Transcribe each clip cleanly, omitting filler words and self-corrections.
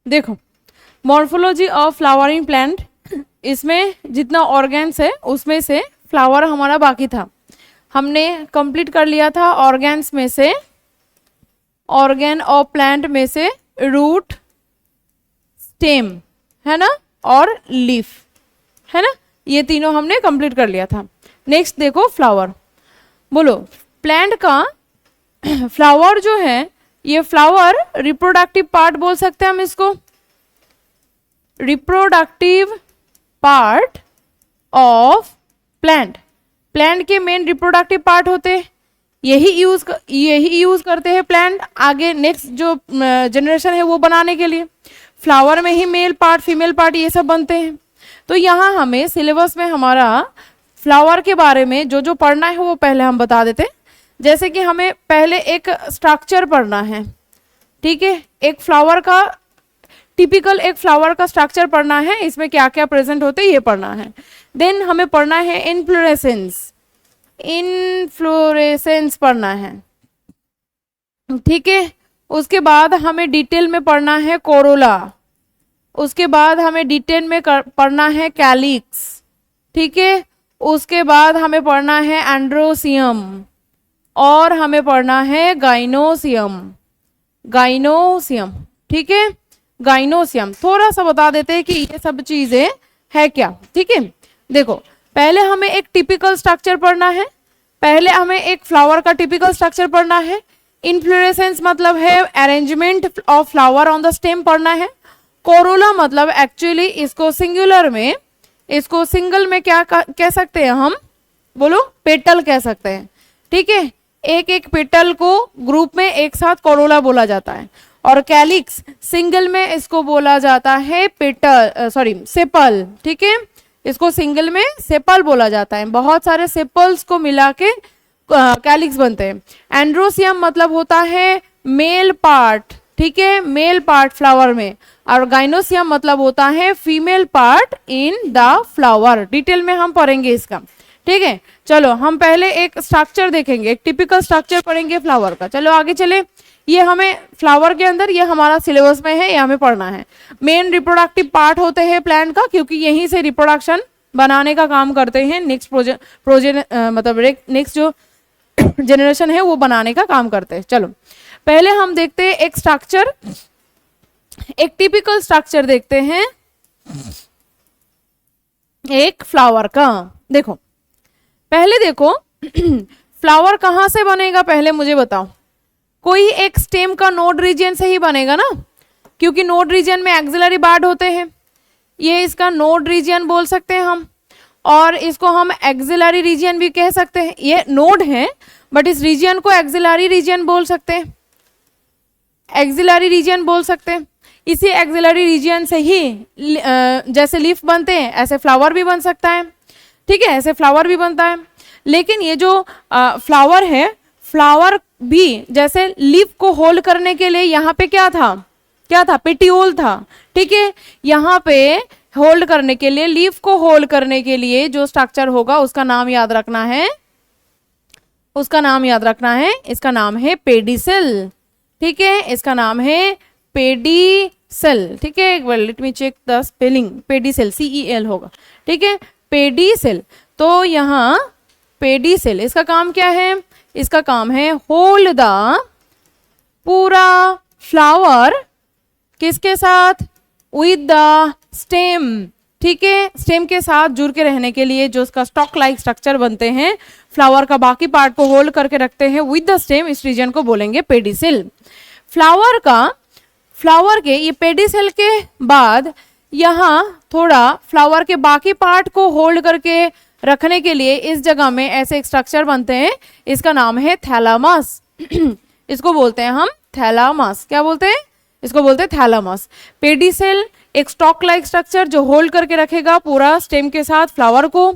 देखो morphology of flowering plant, इसमें जितना ऑर्गेन्स है उसमें से फ्लावर हमारा बाकी था, हमने कंप्लीट कर लिया था। ऑर्गेन्स में से, ऑर्गेन ऑफ प्लांट में से रूट, स्टेम है ना, और लीफ है ना, ये तीनों हमने कंप्लीट कर लिया था। नेक्स्ट देखो फ्लावर, बोलो प्लांट का फ्लावर जो है, ये फ्लावर रिप्रोडक्टिव पार्ट बोल सकते हैं हम इसको, reproductive part of plant. Plant के मेन रिप्रोडक्टिव पार्ट होते हैं, यही यूज करते हैं प्लांट आगे नेक्स्ट जो जनरेशन है वो बनाने के लिए। फ्लावर में ही मेल पार्ट, फीमेल पार्ट ये सब बनते हैं। तो यहाँ हमें सिलेबस में हमारा फ्लावर के बारे में जो जो पढ़ना है वो पहले हम बता देते हैं। जैसे कि हमें पहले एक स्ट्रक्चर पढ़ना है, ठीक है, एक फ्लावर का टिपिकल एक फ्लावर का स्ट्रक्चर पढ़ना है, इसमें क्या क्या प्रेजेंट होते हैं ये पढ़ना है। देन हमें पढ़ना है इनफ्लोरेसेंस, इनफ्लोरेसेंस पढ़ना है, ठीक है। उसके बाद हमें डिटेल में पढ़ना है कोरोला, उसके बाद हमें डिटेल में पढ़ना है कैलिक्स, ठीक है। उसके बाद हमें पढ़ना है एंड्रोसियम, और हमें पढ़ना है गाइनोसियम, गाइनोसियम, ठीक है, गाइनोसियम। थोड़ा सा बता देते हैं कि ये सब चीजें है क्या, ठीक है। देखो पहले हमें एक टिपिकल स्ट्रक्चर पढ़ना है, पहले हमें एक फ्लावर का टिपिकल स्ट्रक्चर पढ़ना है। इन्फ्लोरेसेंस मतलब है arrangement of flower on the stem पढ़ना है। कोरोला मतलब एक्चुअली इसको सिंगुलर में, इसको सिंगल में क्या कह सकते हैं हम, बोलो पेटल कह सकते हैं, ठीक है। एक एक पेटल को ग्रुप में एक साथ कोरोला बोला जाता है। और कैलिक्स सिंगल में इसको बोला जाता है पेटल, सॉरी सेपल, ठीक है, इसको सिंगल में सेपल बोला जाता है। बहुत सारे सेपल्स को मिला के कैलिक्स बनते हैं। एंड्रोसियम मतलब होता है मेल पार्ट, ठीक है, मेल पार्ट फ्लावर में। और गाइनोसियम मतलब होता है female part in the flower. Detail में हम पढ़ेंगे इसका, ठीक है। चलो हम पहले एक स्ट्रक्चर देखेंगे, एक टिपिकल स्ट्रक्चर पढ़ेंगे फ्लावर का। चलो आगे चले, ये हमें फ्लावर के अंदर, ये हमारा सिलेबस में है, ये हमें पढ़ना है। मेन रिप्रोडक्टिव पार्ट होते हैं प्लांट का, क्योंकि यहीं से रिप्रोडक्शन बनाने का काम करते हैं। नेक्स्ट मतलब नेक्स्ट जो जनरेशन है वो बनाने का काम करते हैं। चलो पहले हम देखते हैं एक स्ट्रक्चर, एक टिपिकल स्ट्रक्चर देखते हैं एक फ्लावर का। देखो पहले देखो फ्लावर कहाँ से बनेगा, पहले मुझे बताओ। कोई एक स्टेम का नोड रीजन से ही बनेगा ना, क्योंकि नोड रीजन में एक्सिलरी बार्ड होते हैं। ये इसका नोड रीजन बोल सकते हैं हम, और इसको हम एक्सिलरी रीजन भी कह सकते हैं। ये नोड है बट इस रीजन को एक्सिलरी रीजन बोल सकते हैं, एक्सिलरी रीजन बोल सकते हैं। इसी एक्सिलरी रीजन से ही जैसे लीफ बनते हैं ऐसे फ्लावर भी बन सकता है, ठीक है, ऐसे फ्लावर भी बनता है। लेकिन ये जो फ्लावर है, फ्लावर भी जैसे लीफ को होल्ड करने के लिए यहाँ पे क्या था, क्या था, पेटियोल था, ठीक है। यहाँ पे होल्ड करने के लिए, लीफ को होल्ड करने के लिए जो स्ट्रक्चर होगा उसका नाम याद रखना है, उसका नाम याद रखना है, इसका नाम है पेडिसेल, ठीक है, इसका नाम है पेडिसेल, ठीक है। एक बार let me check the spelling, pedicel CEL होगा, ठीक है, पेडिसेल। तो यहाँ पेडिसेल, इसका काम क्या है, इसका काम है होल्ड द पूरा फ्लावर किसके साथ, विद द स्टेम, ठीक है, स्टेम के साथ जुड़ के रहने के लिए जो उसका स्टॉक लाइक स्ट्रक्चर बनते हैं, फ्लावर का बाकी पार्ट को होल्ड करके रखते हैं विद द स्टेम, इस रीजन को बोलेंगे पेडिसेल। फ्लावर का, फ्लावर के ये पेडिसेल के बाद यहाँ थोड़ा फ्लावर के बाकी पार्ट को होल्ड करके रखने के लिए इस जगह में ऐसे एक स्ट्रक्चर बनते हैं, इसका नाम है थैलामस। इसको बोलते हैं हम थैलामस, क्या बोलते हैं, इसको बोलते हैं थैलामस। पेडिसेल एक स्टॉक लाइक स्ट्रक्चर जो होल्ड करके रखेगा पूरा स्टेम के साथ फ्लावर को।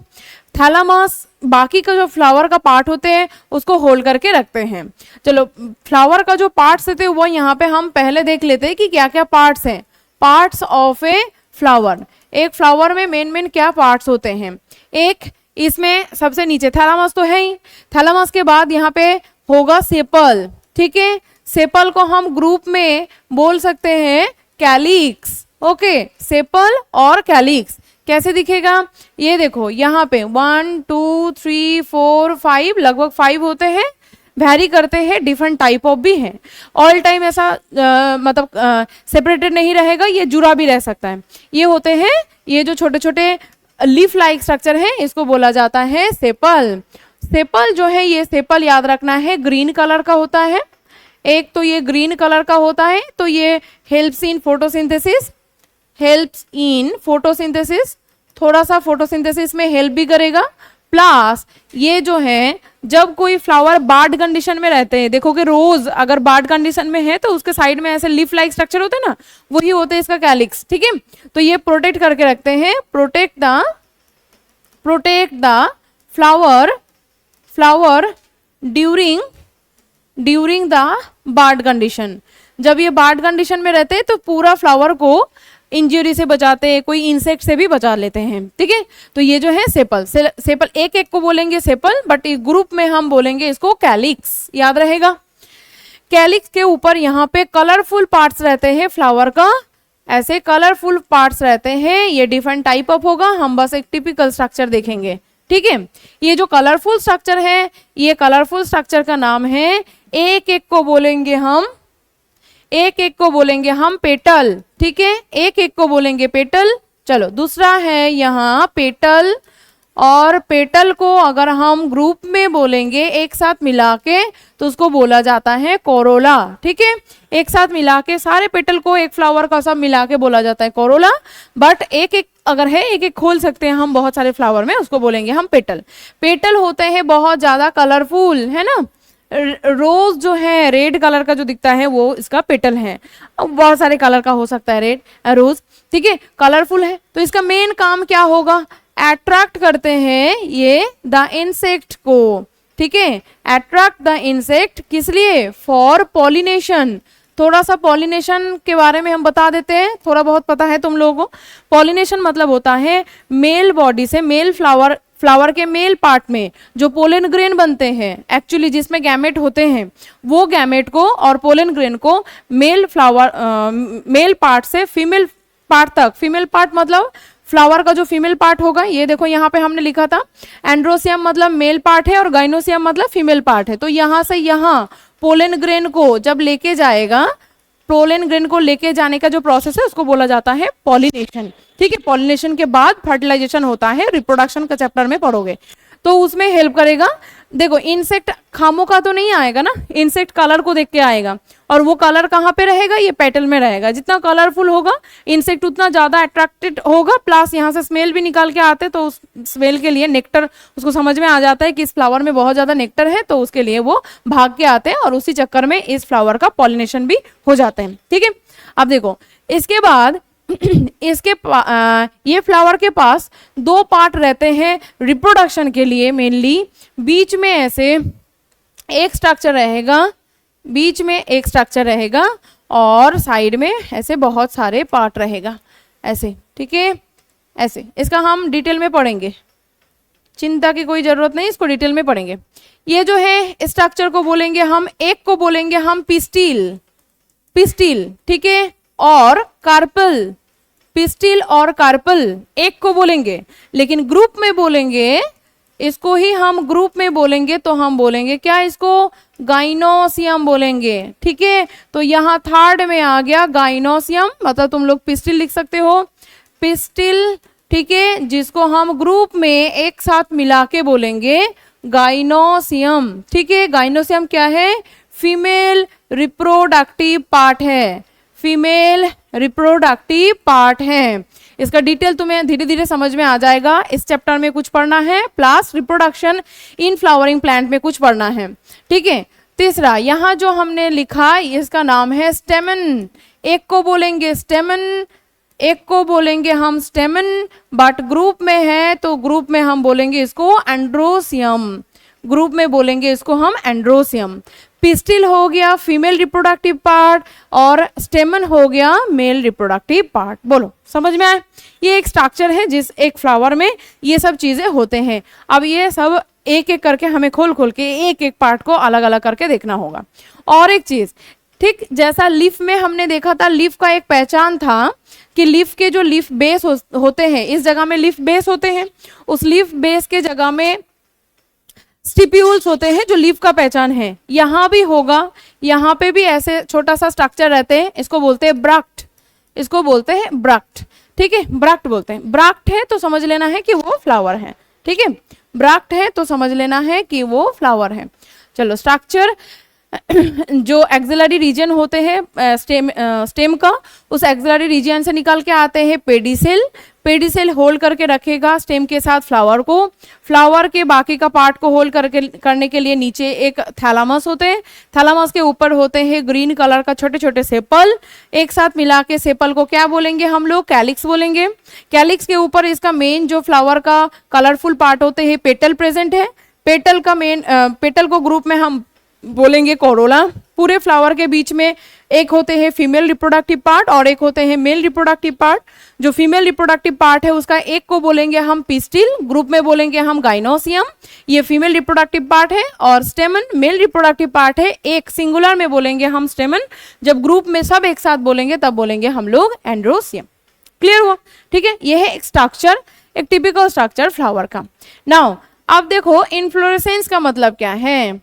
थैलामस बाकी का जो फ्लावर का पार्ट होते हैं उसको होल्ड करके रखते हैं। चलो फ्लावर का जो पार्ट्स होते हैं वो यहाँ पे हम पहले देख लेते हैं कि क्या क्या पार्ट्स हैं। पार्ट्स ऑफ ए फ्लावर, एक फ्लावर में मेन क्या पार्ट्स होते हैं। एक इसमें सबसे नीचे थैलामस तो है ही, थैलामस के बाद यहाँ पे होगा सेपल, ठीक है। सेपल को हम ग्रुप में बोल सकते हैं कैलिक्स। ओके, सेपल और कैलिक्स कैसे दिखेगा, ये देखो यहाँ पे 1 2 3 4 5 लगभग 5 होते हैं, वैरी करते हैं, डिफरेंट टाइप ऑफ भी हैं। ऑल टाइम ऐसा मतलब सेपरेटेड नहीं रहेगा, ये जुड़ा भी रह सकता है। ये होते हैं, ये जो छोटे छोटे लीफ लाइक स्ट्रक्चर है इसको बोला जाता है सेपल। सेपल जो है, ये सेपल याद रखना है ग्रीन कलर का होता है, एक तो ये ग्रीन कलर का होता है, तो ये helps in photosynthesis, helps in photosynthesis, थोड़ा सा फोटोसिंथेसिस में हेल्प भी करेगा। प्लस ये जो है, जब कोई फ्लावर बार्ड कंडीशन में रहते हैं, देखोगे रोज अगर बार्ड कंडीशन में है तो उसके साइड में ऐसे लीफ लाइक स्ट्रक्चर होते हैं ना, वही होते हैं इसका कैलिक्स। ठीक है, तो ये प्रोटेक्ट करके रखते हैं, protect the flower during the bud condition. जब ये बार्ड कंडीशन में रहते हैं तो पूरा फ्लावर को इंजरी से बचाते हैं, कोई इंसेक्ट से भी बचा लेते हैं। ठीक है, तो ये जो है सेपल, सेपल एक एक को बोलेंगे सेपल, बट ग्रुप में हम बोलेंगे इसको कैलिक्स, याद रहेगा। कैलिक्स के ऊपर यहाँ पे कलरफुल पार्ट्स रहते हैं फ्लावर का, ऐसे कलरफुल पार्ट्स रहते हैं, ये डिफरेंट टाइप ऑफ होगा, हम बस एक टिपिकल स्ट्रक्चर देखेंगे। ठीक है, ये जो कलरफुल स्ट्रक्चर है, ये कलरफुल स्ट्रक्चर का नाम है, एक एक को बोलेंगे हम पेटल। ठीक है, एक एक को बोलेंगे पेटल। चलो दूसरा है यहाँ पेटल, और पेटल को अगर हम ग्रुप में बोलेंगे एक साथ मिला के तो उसको बोला जाता है कोरोला। ठीक है, एक साथ मिला के सारे पेटल को, एक फ्लावर का सब मिला के बोला जाता है कोरोला, बट एक एक अगर है, एक एक खोल सकते हैं हम बहुत सारे फ्लावर में, उसको बोलेंगे हम पेटल। पेटल होते हैं बहुत ज्यादा कलरफुल, है ना। रोज जो है रेड कलर का जो दिखता है वो इसका पेटल है, बहुत सारे कलर का हो सकता है रेड रोज। ठीक है, कलरफुल है, तो इसका मेन काम क्या होगा, अट्रैक्ट करते हैं ये द इंसेक्ट को। ठीक है, अट्रैक्ट द इंसेक्ट, किस लिए, फॉर पॉलिनेशन। थोड़ा सा पॉलिनेशन के बारे में हम बता देते हैं, थोड़ा बहुत पता है तुम लोगों को। पॉलिनेशन मतलब होता है मेल बॉडी से, मेल फ्लावर के मेल पार्ट में जो पोलन ग्रेन बनते हैं, एक्चुअली जिसमें गैमेट होते हैं, वो गैमेट को और पोलन ग्रेन को मेल पार्ट से फीमेल पार्ट तक, फीमेल पार्ट मतलब फ्लावर का जो फीमेल पार्ट होगा, ये देखो यहाँ पे हमने लिखा था एंड्रोसियम मतलब मेल पार्ट है और गाइनोसियम मतलब फीमेल पार्ट है। तो यहाँ से यहाँ पोलन ग्रेन को जब लेके जाएगा, पोलन ग्रेन को लेके जाने का जो प्रोसेस है उसको बोला जाता है पॉलिनेशन। ठीक है, पॉलिनेशन के बाद फर्टिलाइजेशन होता है, रिप्रोडक्शन का चैप्टर में पढ़ोगे तो उसमें हेल्प करेगा। देखो इंसेक्ट खामों का तो नहीं आएगा ना, इंसेक्ट कलर को देख के आएगा, और वो कलर कहाँ पे रहेगा, ये पेटल में रहेगा। जितना कलरफुल होगा इंसेक्ट उतना ज्यादा अट्रैक्टेड होगा, प्लस यहाँ से स्मेल भी निकाल के आते, तो उस स्मेल के लिए नेक्टर उसको समझ में आ जाता है कि इस फ्लावर में बहुत ज्यादा नेक्टर है, तो उसके लिए वो भाग के आते हैं, और उसी चक्कर में इस फ्लावर का पॉलिनेशन भी हो जाता है। ठीक है, अब देखो इसके बाद ये फ्लावर के पास दो पार्ट रहते हैं रिप्रोडक्शन के लिए मेनली। बीच में ऐसे एक स्ट्रक्चर रहेगा, और साइड में ऐसे बहुत सारे पार्ट रहेगा ऐसे। ठीक है, ऐसे इसका हम डिटेल में पढ़ेंगे, चिंता की कोई जरूरत नहीं, इसको डिटेल में पढ़ेंगे। ये जो है स्ट्रक्चर को बोलेंगे हम, एक को बोलेंगे हम पिस्टिल। ठीक है, और कार्पल, पिस्टिल और कार्पल एक को बोलेंगे, लेकिन ग्रुप में बोलेंगे इसको ही हम ग्रुप में बोलेंगे तो हम बोलेंगे क्या, इसको गाइनोसियम बोलेंगे। ठीक है, तो यहाँ थर्ड में आ गया गाइनोसियम, मतलब तुम लोग पिस्टिल लिख सकते हो, पिस्टिल। ठीक है, जिसको हम ग्रुप में एक साथ मिला के बोलेंगे गाइनोसियम। ठीक है, गाइनोसियम क्या है, फीमेल रिप्रोडक्टिव पार्ट है, फीमेल रिप्रोडक्टिव पार्ट है। इसका डिटेल तुम्हें धीरे धीरे समझ में आ जाएगा, इस चैप्टर में कुछ पढ़ना है, plus reproduction in flowering plant में कुछ पढ़ना है। ठीक है, तीसरा यहाँ जो हमने लिखा इसका नाम है स्टेमन। एक को बोलेंगे स्टेमन, एक को बोलेंगे हम स्टेमन, बट ग्रुप में है तो ग्रुप में हम बोलेंगे इसको एंड्रोसियम, ग्रुप में बोलेंगे इसको हम एंड्रोसियम। पिस्टिल हो गया फीमेल रिप्रोडक्टिव पार्ट, और स्टेमन हो गया मेल रिप्रोडक्टिव पार्ट। बोलो समझ में आए, ये एक स्ट्रक्चर है जिस एक फ्लावर में ये सब चीजें होते हैं। अब ये सब एक एक करके हमें खोल खोल के एक एक पार्ट को अलग अलग करके देखना होगा। और एक चीज, ठीक, जैसा लीफ में हमने देखा था, लीफ का एक पहचान था कि लीफ के जो लीफ बेस होते हैं, इस जगह में लीफ बेस होते हैं, उस लीफ बेस के जगह में स्टिप्यूल्स होते हैं जो लीफ का पहचान है। यहाँ भी होगा, यहाँ पे भी ऐसे छोटा सा स्ट्रक्चर रहते हैं, इसको बोलते हैं ब्रक्ट, इसको बोलते हैं ब्रक्ट। ठीक है, ब्रक्ट बोलते हैं। ब्रक्ट है तो समझ लेना है कि वो फ्लावर है। ठीक है, ब्रक्ट है तो समझ लेना है कि वो फ्लावर है। चलो, स्ट्रक्चर जो एक्सिलरी रीजन होते हैं स्टेम का, उस एक्सिलरी रीजन से निकल के आते हैं पेडिसेल। पेडिसेल होल्ड करके रखेगा स्टेम के साथ फ्लावर को। फ्लावर के बाकी का पार्ट को होल्ड करने के लिए नीचे एक थैलामस होते हैं। थैलामस के ऊपर होते हैं ग्रीन कलर का छोटे छोटे सेपल। एक साथ मिला के सेपल को क्या बोलेंगे हम लोग? कैलिक्स बोलेंगे। कैलिक्स के ऊपर इसका मेन जो फ्लावर का कलरफुल पार्ट होते हैं पेटल प्रेजेंट है। पेटल का मेन पेटल को ग्रुप में हम बोलेंगे कोरोला। पूरे फ्लावर के बीच में एक होते हैं फीमेल रिप्रोडक्टिव पार्ट और एक होते हैं मेल रिप्रोडक्टिव पार्ट। जो फीमेल रिप्रोडक्टिव पार्ट है उसका एक को बोलेंगे हम पिस्टिल, ग्रुप में बोलेंगे हम गाइनोसियम, ये फीमेल रिप्रोडक्टिव पार्ट है। और स्टेमन मेल रिप्रोडक्टिव पार्ट है, एक सिंगुलर में बोलेंगे हम स्टेमन। जब ग्रुप में सब एक साथ बोलेंगे तब बोलेंगे हम लोग एंड्रोसियम। क्लियर हुआ? ठीक है, यह है एक स्ट्रक्चर, एक टिपिकल स्ट्रक्चर फ्लावर का। नाउ अब देखो इनफ्लोरेसेंस का मतलब क्या है।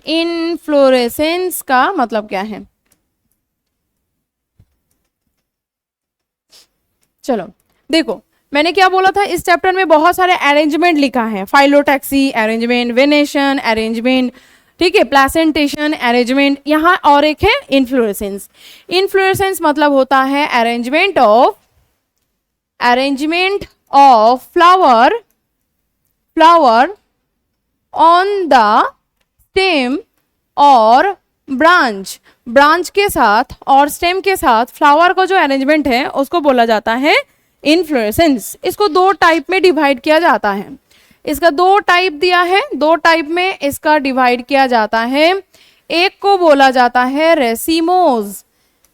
इनफ्लोरेसेंस का मतलब क्या है? चलो देखो, मैंने क्या बोला था, इस चैप्टर में बहुत सारे अरेंजमेंट लिखा है। फाइलोटैक्सी अरेंजमेंट, वेनेशन अरेंजमेंट, ठीक है, प्लेसेंटेशन अरेंजमेंट, यहाँ और एक है इनफ्लोरेसेंस। इनफ्लोरेसेंस मतलब होता है arrangement of flower on the stem और ब्रांच के साथ और स्टेम के साथ फ्लावर का जो अरेंजमेंट है उसको बोला जाता है इनफ्लोरेसेंस। इसको दो टाइप में डिवाइड किया जाता है। इसका दो टाइप दिया है, दो टाइप में इसका डिवाइड किया जाता है। एक को बोला जाता है रेसिमोज,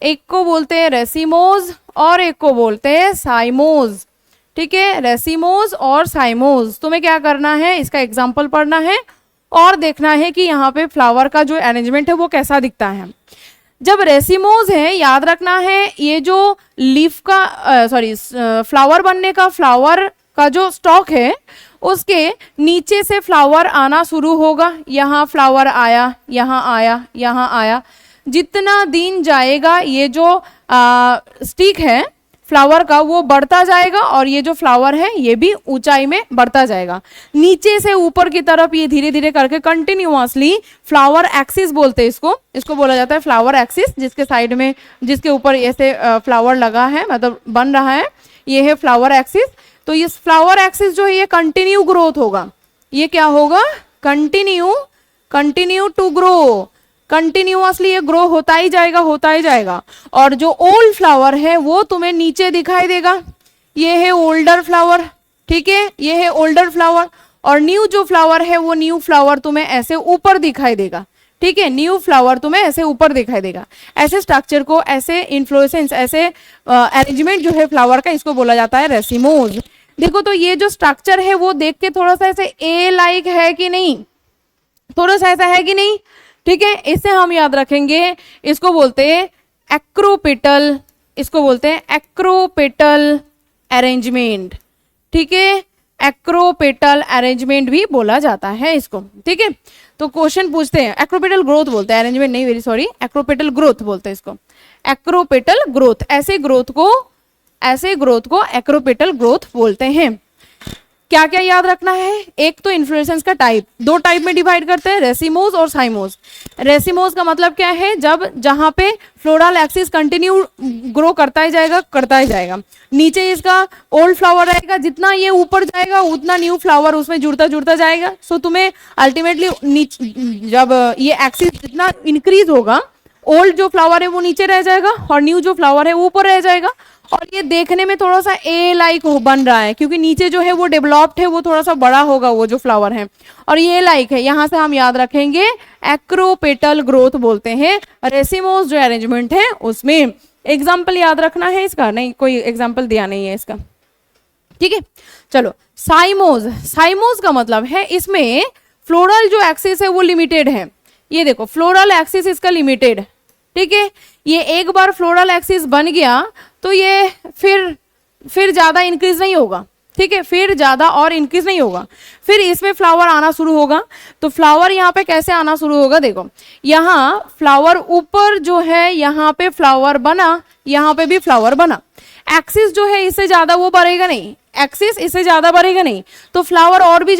एक को बोलते हैं रेसिमोज और एक को बोलते हैं साइमोज। ठीक है, रेसिमोज और साइमोज। तुम्हें क्या करना है, इसका एग्जाम्पल पढ़ना है और देखना है कि यहाँ पे फ्लावर का जो अरेंजमेंट है वो कैसा दिखता है। जब रेसिमोज है, याद रखना है ये जो लीफ का फ्लावर बनने का फ्लावर का जो स्टॉक है उसके नीचे से फ्लावर आना शुरू होगा। यहाँ फ्लावर आया, यहाँ आया, यहाँ आया। जितना दिन जाएगा ये जो स्टिक है फ्लावर का वो बढ़ता जाएगा और ये जो फ्लावर है ये भी ऊंचाई में बढ़ता जाएगा। नीचे से ऊपर की तरफ ये धीरे धीरे करके कंटिन्यूअसली फ्लावर एक्सिस बोलते हैं इसको बोला जाता है फ्लावर एक्सिस। जिसके साइड में, जिसके ऊपर ऐसे फ्लावर लगा है, मतलब बन रहा है, ये है फ्लावर एक्सिस। तो इस फ्लावर एक्सिस जो है ये कंटिन्यू ग्रोथ होगा। ये क्या होगा? Continue to grow. कंटिन्यूअसली ये ग्रो होता ही जाएगा। और जो ओल्ड फ्लावर है वो तुम्हें नीचे दिखाई देगा। ये है ओल्डर फ्लावर, ठीक है, ये है ओल्डर फ्लावर। और न्यू जो फ्लावर है वो न्यू फ्लावर तुम्हें ऐसे ऊपर दिखाई देगा। ठीक है, न्यू फ्लावर तुम्हें ऐसे ऊपर दिखाई देगा। ऐसे स्ट्रक्चर को, ऐसे इन्फ्लोरेसेंस, ऐसे अरेंजमेंट जो है फ्लावर का, इसको बोला जाता है रेसिमोज। देखो तो ये जो स्ट्रक्चर है वो देख के थोड़ा सा ऐसे ए लाइक है कि नहीं, थोड़ा सा ऐसा है कि नहीं? ठीक है, इसे हम याद रखेंगे। इसको बोलते हैं एक्रोपेटल, इसको बोलते हैं एक्रोपेटल अरेंजमेंट। ठीक है, एक्रोपेटल अरेंजमेंट भी बोला जाता है इसको। ठीक है, तो क्वेश्चन पूछते हैं, एक्रोपेटल ग्रोथ बोलते हैं, अरेंजमेंट नहीं, वेरी सॉरी, एक्रोपेटल ग्रोथ बोलते हैं इसको। एक्रोपेटल ग्रोथ, ऐसे ग्रोथ को एक्रोपेटल ग्रोथ बोलते हैं। क्या क्या याद रखना है? एक तो इन्फ्लोरेसेंस का टाइप, दो टाइप में डिवाइड करते हैं, रेसिमोज और साइमोज। रेसिमोज का मतलब क्या है? जहां पे फ्लोरल एक्सिस कंटिन्यू ग्रो करता ही जाएगा। नीचे इसका ओल्ड फ्लावर रहेगा, जितना ये ऊपर जाएगा उतना न्यू फ्लावर उसमें जुड़ता जाएगा। सो तुम्हें अल्टीमेटली जब ये एक्सिस जितना इंक्रीज होगा, ओल्ड जो फ्लावर है वो नीचे रह जाएगा और न्यू जो फ्लावर है वो ऊपर रह जाएगा। और ये देखने में थोड़ा सा ए लाइक बन रहा है क्योंकि नीचे जो है वो डेवलप्ड है, वो थोड़ा सा बड़ा होगा वो जो फ्लावर है, और ये लाइक है। यहाँ से हम याद रखेंगे एक्रोपेटल ग्रोथ बोलते हैं रेसिमोज जो अरेंजमेंट है उसमें। एग्जाम्पल याद रखना है इसका, नहीं कोई एग्जाम्पल दिया नहीं है इसका। ठीक है, चलो साइमोज का मतलब है इसमें फ्लोरल जो एक्सिस है वो लिमिटेड है। ये देखो फ्लोरल एक्सिस इसका लिमिटेड, ठीक है। ये एक बार फ्लोरल एक्सिस बन गया तो ये फिर ज्यादा इंक्रीज नहीं होगा, ठीक है, फिर ज्यादा और इंक्रीज नहीं होगा, फिर इसमें फ्लावर आना शुरू होगा। तो फ्लावर यहाँ पे कैसे आना शुरू होगा, देखो यहाँ फ्लावर ऊपर जो है यहाँ पे फ्लावर बना, यहाँ पे भी फ्लावर बना। एक्सिस जो है इससे ज्यादा वो बढ़ेगा नहीं, एक्सिस इससे ज्यादा बढ़ेगा नहीं, तो फ्लावर और भी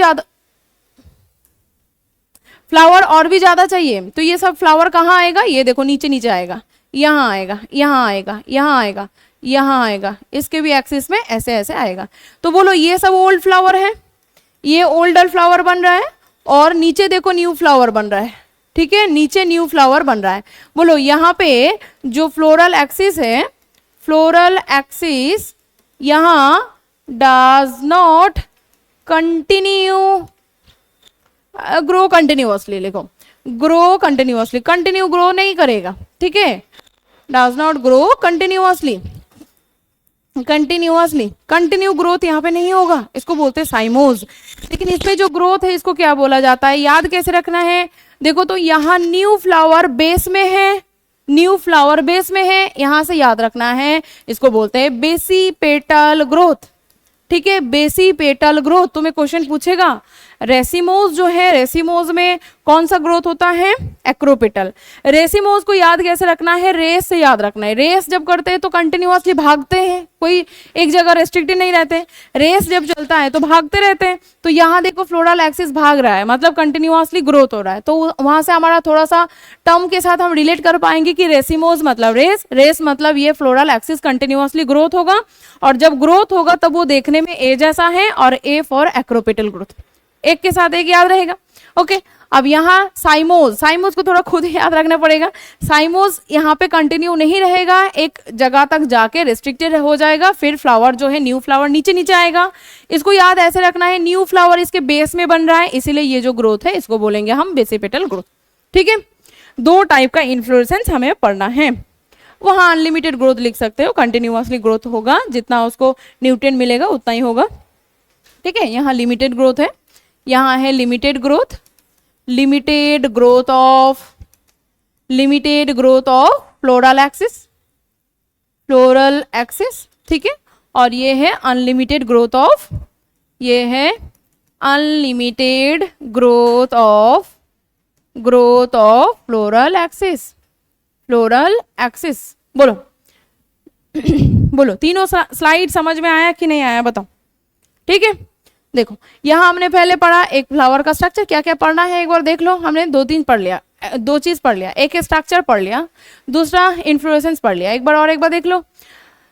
ज्यादा चाहिए। तो ये सब फ्लावर कहाँ आएगा, ये देखो नीचे नीचे आएगा, यहाँ आएगा, यहाँ आएगा, यहाँ आएगा, यहाँ आएगा, इसके भी एक्सिस में ऐसे ऐसे आएगा। तो बोलो ये सब ओल्ड फ्लावर है, ये ओल्डर फ्लावर बन रहा है, और नीचे देखो न्यू फ्लावर बन रहा है, ठीक है, नीचे न्यू फ्लावर बन रहा है। बोलो यहाँ पे जो फ्लोरल एक्सिस है, फ्लोरल एक्सिस यहाँ does not continue grow continuously, लिखो ग्रो कंटिन्यूअसली, कंटिन्यू ग्रो नहीं करेगा, ठीक है, does not grow continuously, continue growth यहाँ पे नहीं होगा, इसको बोलते हैं साइमोज। लेकिन इसमें जो ग्रोथ है इसको क्या बोला जाता है, याद कैसे रखना है, देखो तो यहाँ न्यू फ्लावर बेस में है, न्यू फ्लावर बेस में है, यहां से याद रखना है, इसको बोलते हैं बेसी पेटल ग्रोथ, ठीक है, बेसी पेटल ग्रोथ। तुम्हें क्वेश्चन पूछेगा रेसिमोज जो है, रेसिमोज में कौन सा ग्रोथ होता है, एक्रोपेटल। रेसिमोज को याद कैसे रखना है, रेस से याद रखना है। रेस जब करते हैं तो कंटिन्यूअसली भागते हैं, कोई एक जगह रेस्ट्रिक्टेड नहीं रहते, रेस जब चलता है तो भागते रहते हैं। तो यहाँ देखो फ्लोरल एक्सिस भाग रहा है, मतलब कंटिन्यूअसली ग्रोथ हो रहा है। तो वहां से हमारा थोड़ा सा टर्म के साथ हम रिलेट कर पाएंगे कि रेसिमोज मतलब रेस, रेस मतलब ये फ्लोरल एक्सिस कंटिन्यूअसली ग्रोथ होगा, और जब ग्रोथ होगा तब वो देखने में ए जैसा है, और ए फॉर एक्रोपेटल ग्रोथ, एक के साथ एक याद रहेगा। ओके, अब यहाँ साइमोज, साइमोज को थोड़ा खुद याद रखना पड़ेगा। साइमोज यहाँ पे कंटिन्यू नहीं रहेगा, एक जगह तक जाके रिस्ट्रिक्टेड हो जाएगा, फिर फ्लावर जो है न्यू फ्लावर नीचे नीचे आएगा। इसको याद ऐसे रखना है, न्यू फ्लावर इसके बेस में बन रहा है, इसीलिए ये जो ग्रोथ है इसको बोलेंगे हम बेसिपेटल ग्रोथ, ठीक है। दो टाइप का इन्फ्लोरेसेंस हमें पढ़ना है। वहाँ अनलिमिटेड ग्रोथ लिख सकते हो, कंटिन्यूअसली ग्रोथ होगा, जितना उसको न्यूट्रिएंट मिलेगा उतना ही होगा, ठीक है। यहाँ लिमिटेड ग्रोथ है, यहाँ है limited growth, limited growth of floral axis, ठीक है। और ये है अनलिमिटेड ग्रोथ ऑफ, ये है unlimited growth of floral axis. बोलो बोलो, तीनों स्लाइड समझ में आया कि नहीं आया, बताओ, ठीक है। देखो यहाँ हमने पहले पढ़ा एक फ्लावर का स्ट्रक्चर, क्या क्या पढ़ना है एक बार देख लो। हमने दो चीज पढ़ लिया, एक स्ट्रक्चर पढ़ लिया, दूसरा इन्फ्लोरेसेंस पढ़ लिया। एक बार देख लो।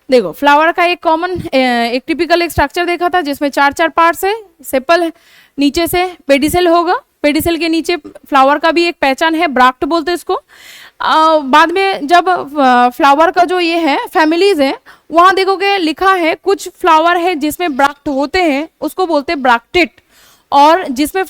देखो फ्लावर का एक कॉमन एक टिपिकल एक स्ट्रक्चर देखा था जिसमें चार चार पार्ट्स है, सेपल है, नीचे से पेडिसेल होगा, पेडिसेल के नीचे फ्लावर का भी एक पहचान है, ब्राक्ट बोलते हैं इसको। बाद में जब फ्लावर का जो ये है फैमिलीज है, वहां देखोगे लिखा है कुछ फ्लावर है जिसमें ब्राक्ट होते हैं उसको बोलते हैं ब्राक्टेट, और जिसमें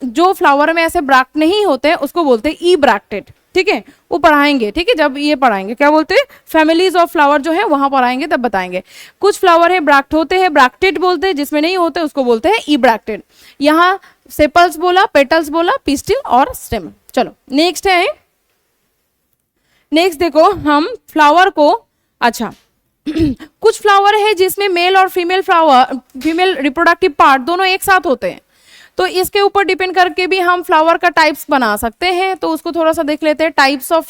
जो फ्लावर में ऐसे ब्राक्ट नहीं होते उसको बोलते हैं ई ब्राक्टेट, ठीक है। वो पढ़ाएंगे, ठीक है, जब ये पढ़ाएंगे क्या बोलते हैं फैमिलीज ऑफ फ्लावर जो है वहां पढ़ाएंगे तब बताएंगे। कुछ फ्लावर है ब्राक्ट होते हैं, ब्राक्टेट बोलते हैं, जिसमें नहीं होते उसको बोलते हैं ई ब्राक्टेट। यहाँ सेपल्स बोला, पेटल्स बोला, पिस्टिल और स्टेम। चलो नेक्स्ट है, नेक्स्ट देखो हम फ्लावर को, अच्छा कुछ फ्लावर है जिसमें मेल और फीमेल रिप्रोडक्टिव पार्ट दोनों एक साथ होते हैं, तो इसके ऊपर डिपेंड करके भी हम फ्लावर का टाइप्स बना सकते हैं। तो उसको थोड़ा सा देख लेते हैं। टाइप्स ऑफ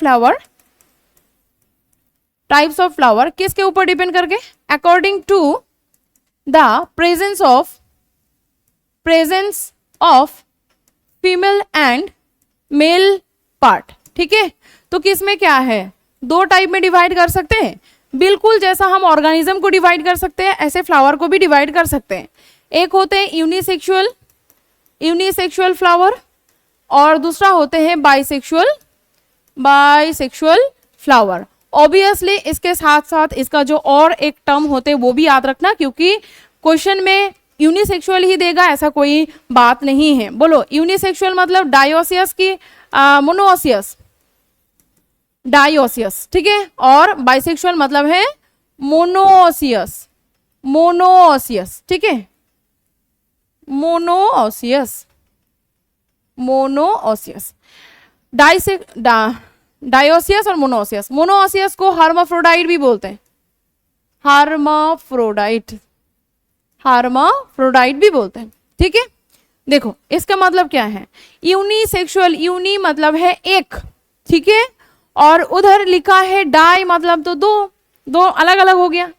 फ्लावर किसके ऊपर डिपेंड करके, according to the presence of female and male part, ठीक है। तो किसमें क्या है, दो टाइप में डिवाइड कर सकते हैं, बिल्कुल जैसा हम ऑर्गेनिज्म को डिवाइड कर सकते हैं ऐसे फ्लावर को भी डिवाइड कर सकते हैं। एक होते हैं यूनिसेक्सुअल फ्लावर, और दूसरा होते हैं बाइसेक्सुअल फ्लावर। ऑब्वियसली इसके साथ साथ इसका जो और एक टर्म होते हैं वो भी याद रखना, क्योंकि क्वेश्चन में यूनिसेक्सुअल ही देगा ऐसा कोई बात नहीं है। बोलो यूनिसेक्सुअल मतलब डायोसियस की डायोसियस, ठीक है, और बाइसेक्सुअल मतलब है मोनोसियस, ठीक है, मोनोसियस। डायोसियस और मोनोसियस। मोनोसियस को हर्माफ्रोडाइट भी बोलते हैं, हर्माफ्रोडाइट, हर्माफ्रोडाइट भी बोलते हैं। ठीक है, देखो इसका मतलब क्या है, यूनिसेक्सुअल, यूनि मतलब है एक, ठीक है, और उधर लिखा है डाई मतलब तो दो, दो अलग अलग हो गया।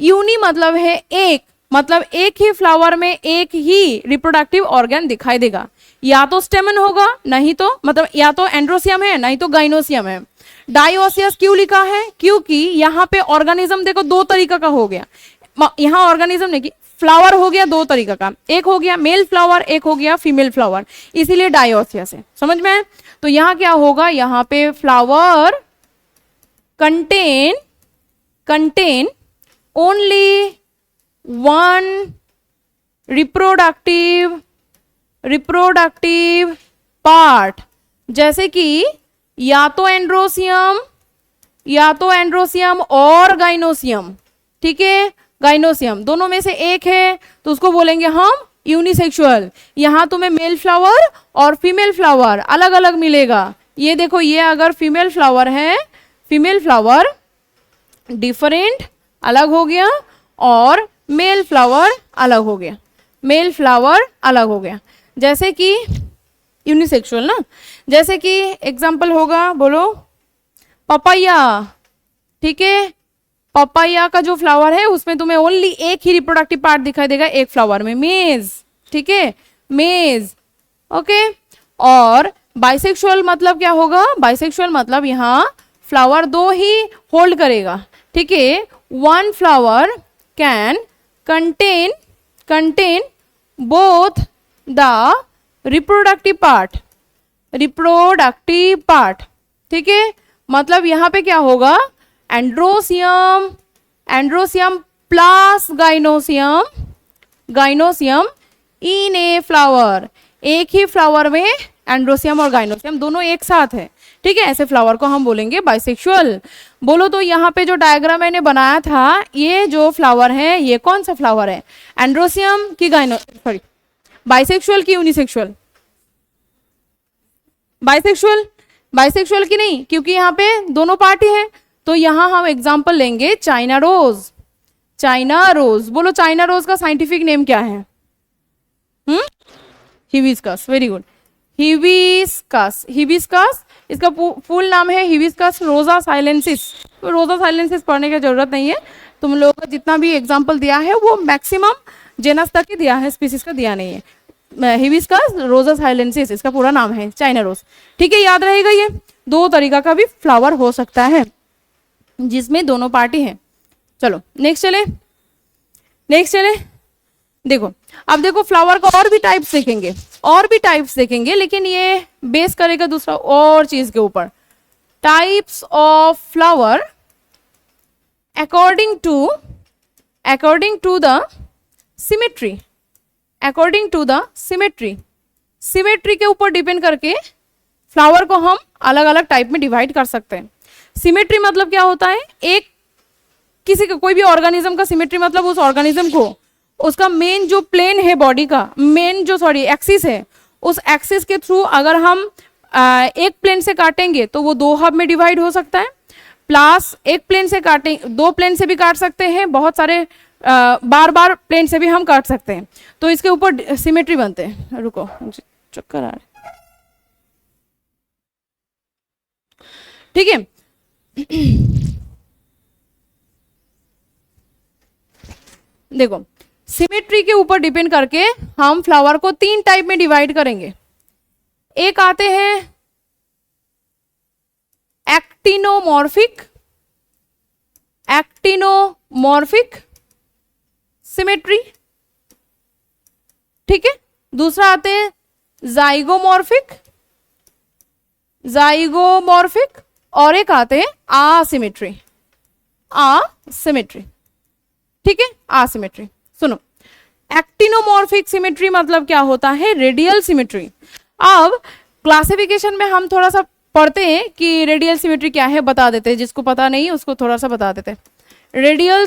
यूनि मतलब है एक, मतलब एक ही फ्लावर में एक ही रिप्रोडक्टिव ऑर्गन दिखाई देगा, या तो स्टेमन होगा, नहीं तो मतलब या तो एंड्रोसियम है नहीं तो गाइनोसियम है। डायोसियस क्यों लिखा है, क्योंकि यहाँ पे ऑर्गेनिज्म देखो दो तरीका का हो गया, यहाँ ऑर्गेनिज्म नहीं, फ्लावर हो गया दो तरीका का, एक हो गया मेल फ्लावर, एक हो गया फीमेल फ्लावर, इसीलिए डायोसियस है। समझ में है? तो यहाँ क्या होगा, यहाँ पे flower contain only one reproductive part, जैसे कि या तो एंड्रोसियम और गाइनोसियम। ठीक है, गाइनोसियम दोनों में से एक है तो उसको बोलेंगे हम यूनिसेक्सुअल। यहां तुम्हें मेल फ्लावर और फीमेल फ्लावर अलग अलग मिलेगा। ये देखो, ये अगर फीमेल फ्लावर है, फीमेल फ्लावर डिफरेंट अलग हो गया, और मेल फ्लावर अलग हो गया, मेल फ्लावर अलग हो गया, जैसे कि यूनिसेक्सुअल ना। जैसे कि एग्जांपल होगा, बोलो पपाया। ठीक है, पपाया का जो फ्लावर है उसमें तुम्हें ओनली एक ही रिप्रोडक्टिव पार्ट दिखाई देगा एक फ्लावर में, मेज। ठीक है, मेज। ओके, और बाइसेक्सुअल मतलब क्या होगा, बाइसेक्सुअल मतलब यहाँ फ्लावर दो ही होल्ड करेगा। ठीक है, one flower can contain both the reproductive part. ठीक है, मतलब यहाँ पे क्या होगा, androecium plus gynoecium in a flower, एक ही फ्लावर में एंड्रोसियम और गाइनोसियम दोनों एक साथ है। ठीक है, ऐसे फ्लावर को हम बोलेंगे बाइसेक्सुअल। बोलो तो यहाँ पे जो डायग्राम मैंने बनाया था, ये जो फ्लावर है ये कौन सा फ्लावर है, एंड्रोसियम की बाइसेक्सुअल की यूनिसेक्सुअल? बाइसेक्सुअल की नहीं, क्योंकि यहाँ पे दोनों पार्टी है। तो यहाँ हम एग्जांपल लेंगे चाइना रोज। बोलो चाइना रोज का साइंटिफिक नेम क्या है? हिबिस्कस। Very good, hibiscus. इसका फुल नाम है हिबिस्कस रोजा साइलेंसिस। तो रोजा साइलेंसिस पढ़ने की जरूरत नहीं है, तुम लोगों को जितना भी एग्जांपल दिया है वो मैक्सिमम जेनस तक ही दिया है, स्पीसीज का दिया नहीं है। हिबिस्कस रोजा साइलेंसिस इसका पूरा नाम है, चाइना रोज। ठीक है, याद रहेगा। ये दो तरीका का भी फ्लावर हो सकता है जिसमें दोनों पार्टी हैं। चलो नेक्स्ट चले। देखो, अब देखो फ्लावर का और भी टाइप्स देखेंगे, लेकिन ये बेस करेगा दूसरा और चीज के ऊपर। Types of flower according to the symmetry के ऊपर डिपेंड करके फ्लावर को हम अलग अलग टाइप में डिवाइड कर सकते हैं। सिमेट्री मतलब क्या होता है, कोई भी ऑर्गेनिज्म का सिमेट्री मतलब उस ऑर्गेनिज्म को उसका मेन जो प्लेन है बॉडी का, एक्सिस है, उस एक्सिस के थ्रू अगर हम एक प्लेन से काटेंगे तो वो दो हब में डिवाइड हो सकता है, प्लस एक प्लेन से दो प्लेन से भी काट सकते हैं, बहुत सारे बार प्लेन से भी हम काट सकते हैं। तो इसके ऊपर सिमेट्री बनते हैं। रुको, चक्कर आ रहा है। ठीक है, देखो सिमेट्री के ऊपर डिपेंड करके हम फ्लावर को तीन टाइप में डिवाइड करेंगे। एक आते हैं एक्टिनोमॉर्फिक सिमेट्री। ठीक है, दूसरा आते हैं जाइगोमॉर्फिक और एक आते हैं आसिमेट्री। ठीक है, आसिमेट्री। सुनो, एक्टिनोमॉर्फिक सिमेट्री मतलब क्या होता है, रेडियल सिमेट्री। अब क्लासिफिकेशन में हम थोड़ा सा पढ़ते हैं कि रेडियल सिमेट्री क्या है, बता देते हैं, जिसको पता नहीं उसको थोड़ा सा बता देते हैं। रेडियल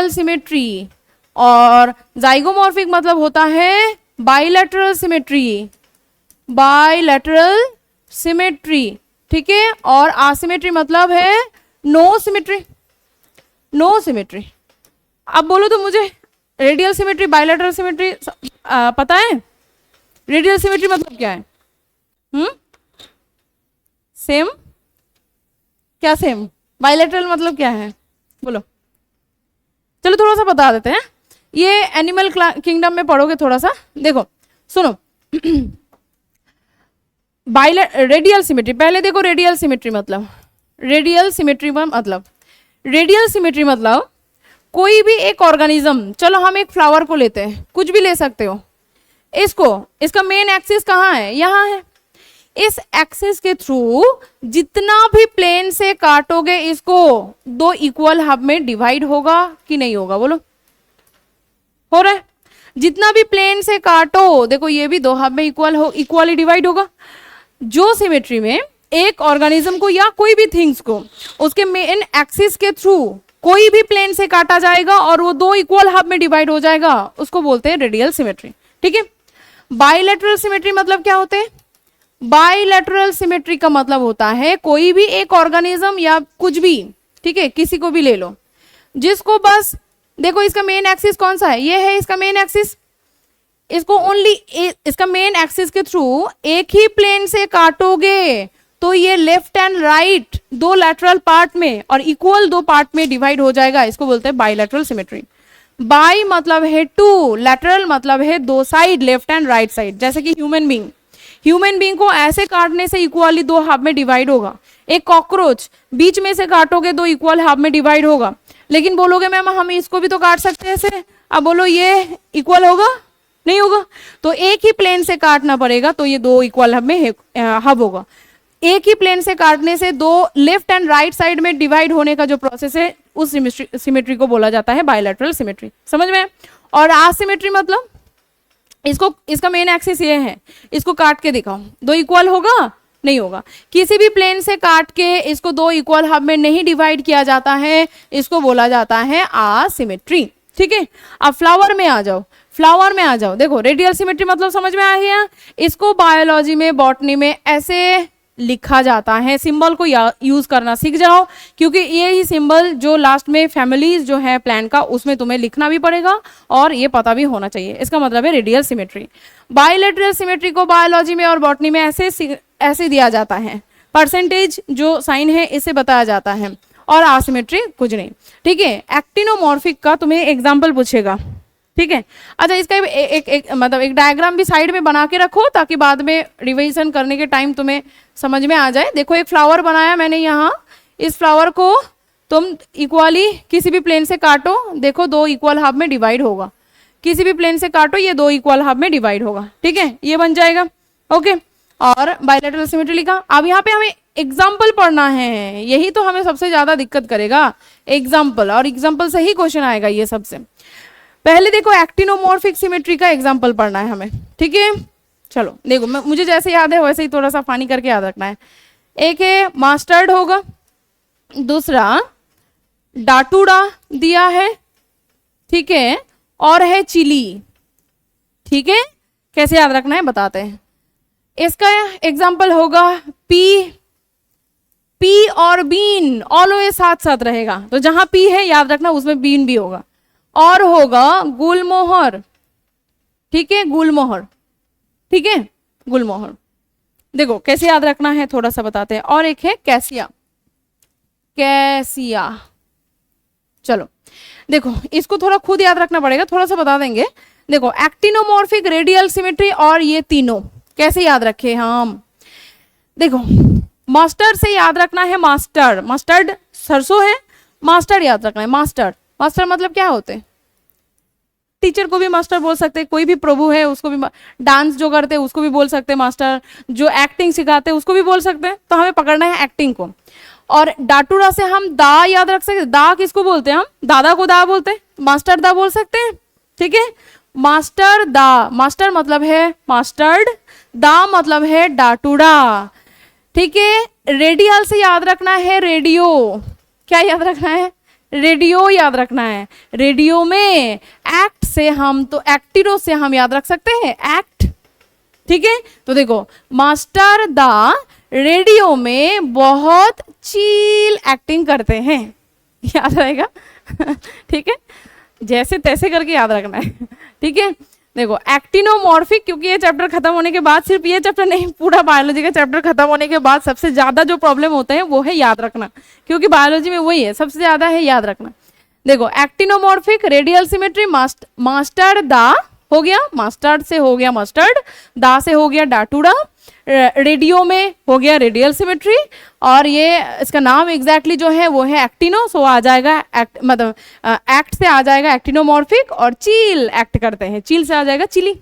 सिमेट्री और जाइगोमॉर्फिक मतलब होता है बाइलैटरल सिमेट्री, ठीक है, और आसिमेट्री मतलब है नो सिमेट्री, नो सिमेट्री। अब बोलो तो मुझे रेडियल सिमेट्री, बायलैटरल सिमेट्री पता है? रेडियल सिमेट्री मतलब क्या है? सेम, क्या सेम? बायलैटरल मतलब क्या है बोलो? चलो थोड़ा सा बता देते हैं, ये एनिमल किंगडम में पढ़ोगे थोड़ा सा, देखो सुनो। रेडियल सिमेट्री, पहले देखो रेडियल सिमेट्री मतलब, रेडियल सिमेट्री मतलब, रेडियल सिमेट्री मतलब कोई भी एक ऑर्गेनिज्म, चलो हम एक फ्लावर को लेते हैं, कुछ भी ले सकते हो, इसको, इसका मेन एक्सिस कहाँ है? यहाँ है। इस एक्सिस के थ्रू जितना भी प्लेन से काटोगे इसको, दो इक्वल हाफ में डिवाइड होगा कि नहीं होगा बोलो? हो रहा है। जितना भी प्लेन से काटो, देखो ये भी दो हाफ में इक्वली डिवाइड होगा। जो सिमेट्री में एक ऑर्गेनिज्म को या कोई भी थिंग्स को उसके मेन एक्सिस के थ्रू कोई भी प्लेन से काटा जाएगा और वो दो इक्वल हाफ में डिवाइड हो जाएगा, उसको बोलते हैं रेडियल सिमेट्री, ठीक है। बाइलेटरल सिमेट्री मतलब क्या होते हैं? बाइलेटरल सिमेट्री का मतलब होता है कोई भी एक ऑर्गेनिज्म या कुछ भी, ठीक है, किसी को भी ले लो, जिसको बस देखो इसका मेन एक्सिस कौन सा है? ये है इसका मेन एक्सिस। इसको ओनली इसका मेन एक्सिस के थ्रू एक ही प्लेन से काटोगे तो ये लेफ्ट एंड राइट दो लैटरल पार्ट में और इक्वल दो पार्ट में डिवाइड हो जाएगा, इसको बोलते हैं बाइलेटरल सिमेट्री। बाई मतलब है टू, लैटरल मतलब है दो side, left and right side. जैसे कि ह्यूमन बीइंग, ह्यूमन बीइंग को ऐसे काटने से इक्वली दो हाफ में डिवाइड होगा। एक कॉकरोच बीच में से काटोगे दो इक्वल हाफ में डिवाइड होगा। लेकिन बोलोगे मैम हम इसको भी तो काट सकते हैं ऐसे, अब बोलो ये इक्वल होगा? नहीं होगा। तो एक ही प्लेन से काटना पड़ेगा तो ये दो इक्वल हाफ में हब होगा। एक ही प्लेन से काटने से दो लेफ्ट एंड राइट साइड में डिवाइड होने का जो प्रोसेस है उस सिमेट्री को बोला जाता है बायलैटरल सिमेट्री। समझ में? और आसिमेट्री मतलब इसको, इसका मेन एक्सिस ये है, इसको काट के दिखाओ, दो इक्वल होगा? नहीं होगा। किसी भी प्लेन से काट के इसको दो इक्वल हाफ में नहीं डिवाइड किया जाता है, इसको बोला जाता है आसिमेट्री, ठीक है। अब फ्लावर में आ जाओ, फ्लावर में आ जाओ। देखो रेडियल सिमेट्री मतलब समझ में आ गया? इसको बायोलॉजी में, बॉटनी में ऐसे लिखा जाता है, सिंबल को यूज करना सीख जाओ, क्योंकि ये ही सिंबल जो लास्ट में फैमिलीज जो है प्लांट का, उसमें तुम्हें लिखना भी पड़ेगा और ये पता भी होना चाहिए। इसका मतलब है रेडियल सिमेट्री। बायलैटरल सिमेट्री को बायोलॉजी में और बॉटनी में ऐसे दिया जाता है, परसेंटेज जो साइन है इससे बताया जाता है, और आसिमेट्री कुछ नहीं, ठीक है। एक्टिनोमॉर्फिक का तुम्हें एग्जाम्पल पूछेगा, ठीक है। अच्छा इसका एक मतलब एक डायग्राम भी साइड में बना के रखो ताकि बाद में रिवीजन करने के टाइम तुम्हें समझ में आ जाए। देखो एक फ्लावर बनाया मैंने यहाँ, इस फ्लावर को तुम इक्वली किसी भी प्लेन से काटो, देखो दो इक्वल हाफ में डिवाइड होगा। किसी भी प्लेन से काटो ये दो इक्वल हाफ में डिवाइड होगा, ठीक है, ये बन जाएगा, ओके। और बायलैटरल सिमेट्री लिखा। अब यहाँ पे हमें एग्जाम्पल पढ़ना है, यही तो हमें सबसे ज्यादा दिक्कत करेगा, एग्जाम्पल, और एग्जाम्पल से ही क्वेश्चन आएगा। ये सबसे पहले देखो एक्टिनोमॉर्फिक सिमेट्री का एग्जाम्पल पढ़ना है हमें, ठीक है। चलो देखो मुझे जैसे याद है वैसे ही थोड़ा सा पानी करके याद रखना है। एक है मास्टर्ड होगा, दूसरा डाटूडा दिया है, ठीक है, और है चिली, ठीक है। कैसे याद रखना है बताते हैं। इसका एग्जाम्पल होगा पी और बीन ऑलवेज साथ साथ रहेगा, तो जहां पी है याद रखना उसमें बीन भी होगा। और होगा गुलमोहर, ठीक है, गुलमोहर, ठीक है, गुलमोहर। देखो कैसे याद रखना है थोड़ा सा बताते हैं। और एक है कैसिया, कैसिया। चलो देखो इसको थोड़ा खुद याद रखना पड़ेगा, थोड़ा सा बता देंगे। देखो एक्टिनोमॉर्फिक, रेडियल सिमेट्री और ये तीनों कैसे याद रखे हम? देखो मास्टर्ड से याद रखना है, मास्टर्ड, मस्टर्ड सरसों है, मास्टर्ड याद रखना है। मास्टर्ड, मास्टर मतलब क्या होते हैं? टीचर को भी मास्टर बोल सकते हैं, कोई भी प्रभु है उसको भी, डांस जो करते हैं उसको भी बोल सकते हैं मास्टर, जो एक्टिंग सिखाते हैं उसको भी बोल सकते हैं। तो हमें पकड़ना है एक्टिंग को। और डाटूडा से हम दा याद रख सकते हैं। दा किसको बोलते हैं? हम दादा को दा बोलते हैं, मास्टर दा बोल सकते हैं, ठीक है। मास्टर दा, मास्टर मतलब है मास्टर्ड, दा मतलब है डाटूडा, ठीक है। रेडियल से याद रखना है रेडियो, क्या याद रखना है? रेडियो याद रखना है। रेडियो में एक्ट से हम, तो एक्टिनो से हम याद रख सकते हैं एक्ट, ठीक है। तो देखो मास्टर दा रेडियो में बहुत चील एक्टिंग करते हैं। याद रहेगा? ठीक है, जैसे तैसे करके याद रखना है। ठीक है, देखो एक्टिनोमॉर्फिक, क्योंकि ये चैप्टर खत्म होने के बाद, सिर्फ ये चैप्टर नहीं, पूरा बायोलॉजी का चैप्टर खत्म होने के बाद सबसे ज्यादा जो प्रॉब्लम होते हैं वो है याद रखना, क्योंकि बायोलॉजी में वही है, सबसे ज्यादा है याद रखना। देखो एक्टिनोमॉर्फिक, रेडियल सिमेट्री, मास्टर्ड दा हो गया, मास्टर्ड से हो गया मस्टर्ड, दा से हो गया डाटूडा, रेडियो में हो गया रेडियल सिमेट्री, और ये इसका नाम एग्जैक्टली जो है वो है एक्टिनो, सो आ जाएगा एक्ट, मतलब एक्ट से आ जाएगा एक्टिनोमॉर्फिक, और चील एक्ट करते हैं, चील से आ जाएगा चिली।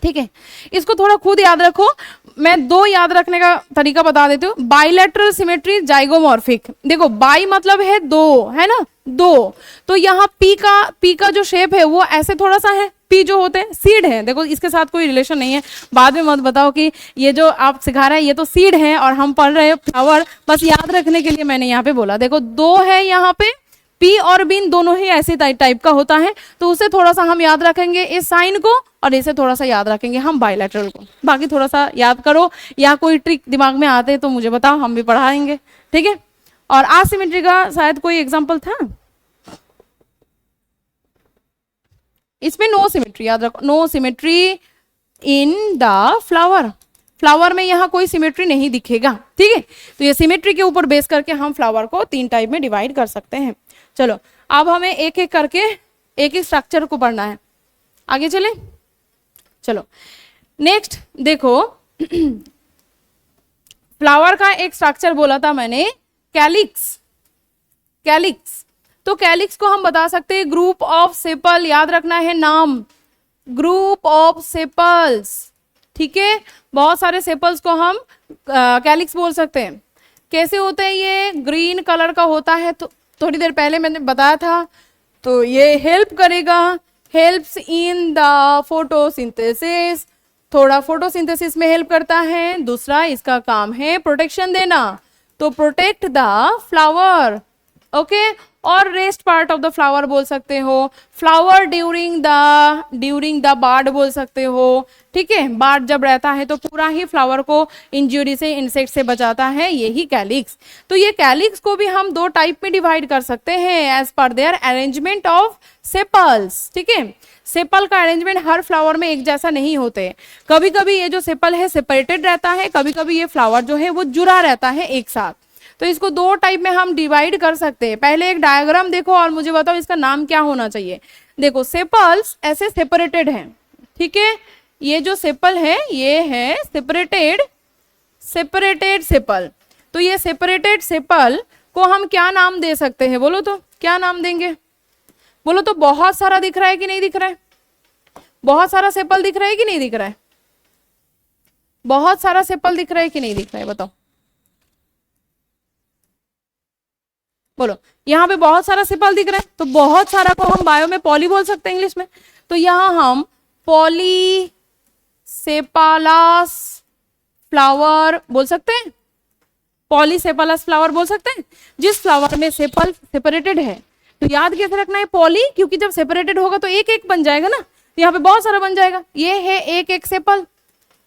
ठीक है, इसको थोड़ा खुद याद रखो, मैं दो याद रखने का तरीका बता देती हूँ। Bilateral symmetry, zygomorphic. देखो बाई मतलब है दो, है ना, दो, तो यहाँ पी का जो शेप है वो ऐसे थोड़ा सा है, पी जो होते हैं सीड है, देखो इसके साथ कोई रिलेशन नहीं है, बाद में मत बताओ कि ये जो आप सिखा रहे हैं ये तो सीड है और हम पढ़ रहे हैं फ्लावर, बस याद रखने के लिए मैंने यहाँ पे बोला। देखो दो है यहाँ पे, पी और बीन दोनों ही ऐसे टाइप का होता है, तो उसे थोड़ा सा हम याद रखेंगे इस साइन को, और इसे थोड़ा सा याद रखेंगे हम बाइलेटरल को। बाकी थोड़ा सा याद करो, या कोई ट्रिक दिमाग में आते तो मुझे बताओ, हम भी पढ़ाएंगे। ठीक है, और आसिमेट्री का शायद कोई एग्जाम्पल था इसमें, नो सिमेट्री, याद रखो no symmetry in the flower, flower में यहाँ कोई सिमेट्री नहीं दिखेगा। ठीक है, तो ये सिमेट्री के ऊपर बेस करके हम फ्लावर को 3 टाइप में डिवाइड कर सकते हैं। चलो अब हमें एक एक करके एक एक स्ट्रक्चर को पढ़ना है, आगे चले। चलो नेक्स्ट देखो, फ्लावर का एक स्ट्रक्चर बोला था मैंने, कैलिक्स। कैलिक्स, तो कैलिक्स को हम बता सकते हैं ग्रुप ऑफ सेपल, याद रखना है नाम, ग्रुप ऑफ सेपल्स। ठीक है, बहुत सारे सेपल्स को हम कैलिक्स बोल सकते हैं। कैसे होते हैं ये? ग्रीन कलर का होता है, तो थोड़ी देर पहले मैंने बताया था, तो ये हेल्प करेगा, हेल्प्स इन द फोटोसिंथेसिस, थोड़ा फोटोसिंथेसिस में हेल्प करता है। दूसरा इसका काम है प्रोटेक्शन देना, तो प्रोटेक्ट द फ्लावर, ओके। और rest part of the flower बोल सकते हो, फ्लावर ड्यूरिंग द बार्ड बोल सकते हो। ठीक है, बार्ड जब रहता है तो पूरा ही फ्लावर को इंजुरी से, इंसेक्ट से बचाता है, यही कैलिक्स। तो ये कैलिक्स को भी हम 2 टाइप में डिवाइड कर सकते हैं as per there arrangement of sepals. ठीक है, सेपल का अरेंजमेंट हर फ्लावर में एक जैसा नहीं होते, कभी कभी ये जो सेपल है सेपरेटेड रहता है, कभी कभी ये फ्लावर जो है वो जुड़ा रहता है एक साथ। तो इसको 2 टाइप में हम डिवाइड कर सकते हैं। पहले एक डायग्राम देखो और मुझे बताओ इसका नाम क्या होना चाहिए। देखो सेपल्स ऐसे सेपरेटेड हैं, ठीक है, ये जो सेपल है ये है सेपरेटेड सेपल। तो ये सेपरेटेड सेपल को हम क्या नाम दे सकते हैं, बोलो तो क्या नाम देंगे? बोलो तो बहुत सारा दिख रहा है कि नहीं दिख रहा है? बहुत सारा सेपल दिख रहा है कि नहीं दिख रहा है? बहुत सारा सेपल दिख रहा है कि नहीं दिख रहा है, बताओ बोलो। यहाँ पे बहुत सारा सेपल दिख रहा है, तो बहुत सारा को हम बायो में पॉली बोल सकते हैं इंग्लिश में। तो यहाँ हम पॉली सेपालस फ्लावर बोल सकते हैं, पॉलीसेपालस फ्लावर बोल सकते हैं, जिस फ्लावर में सेपल सेपरेटेड है। तो याद कैसे रखना है? पॉली, क्योंकि जब सेपरेटेड होगा तो एक एक बन जाएगा ना, तो यहाँ पे बहुत सारा बन जाएगा। ये है एक एक सेपल,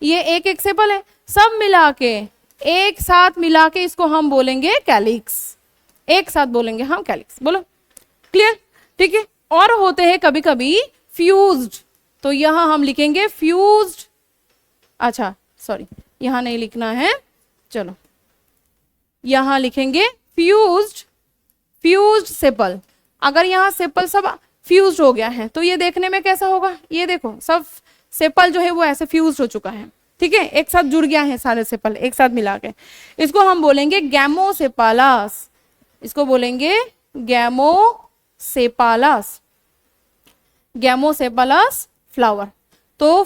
ये एक एक सेपल है, सब मिला के एक साथ मिला के इसको हम बोलेंगे कैलिक्स, एक साथ बोलेंगे हम कैलिक्स। बोलो क्लियर? ठीक है। और होते हैं कभी कभी फ्यूज्ड, तो यहां हम लिखेंगे फ्यूज्ड, अच्छा सॉरी यहां नहीं लिखना है, चलो यहां लिखेंगे फ्यूज्ड सेपल। अगर यहाँ सेपल सब फ्यूज्ड हो गया है तो ये देखने में कैसा होगा? ये देखो सब सेपल जो है वो ऐसे फ्यूज्ड हो चुका है, ठीक है, एक साथ जुड़ गया है सारे सेपल एक साथ मिला के। इसको हम बोलेंगे गैमोसेपालस, इसको बोलेंगे गैमोसेपालस, गैमोसेपालस फ्लावर। तो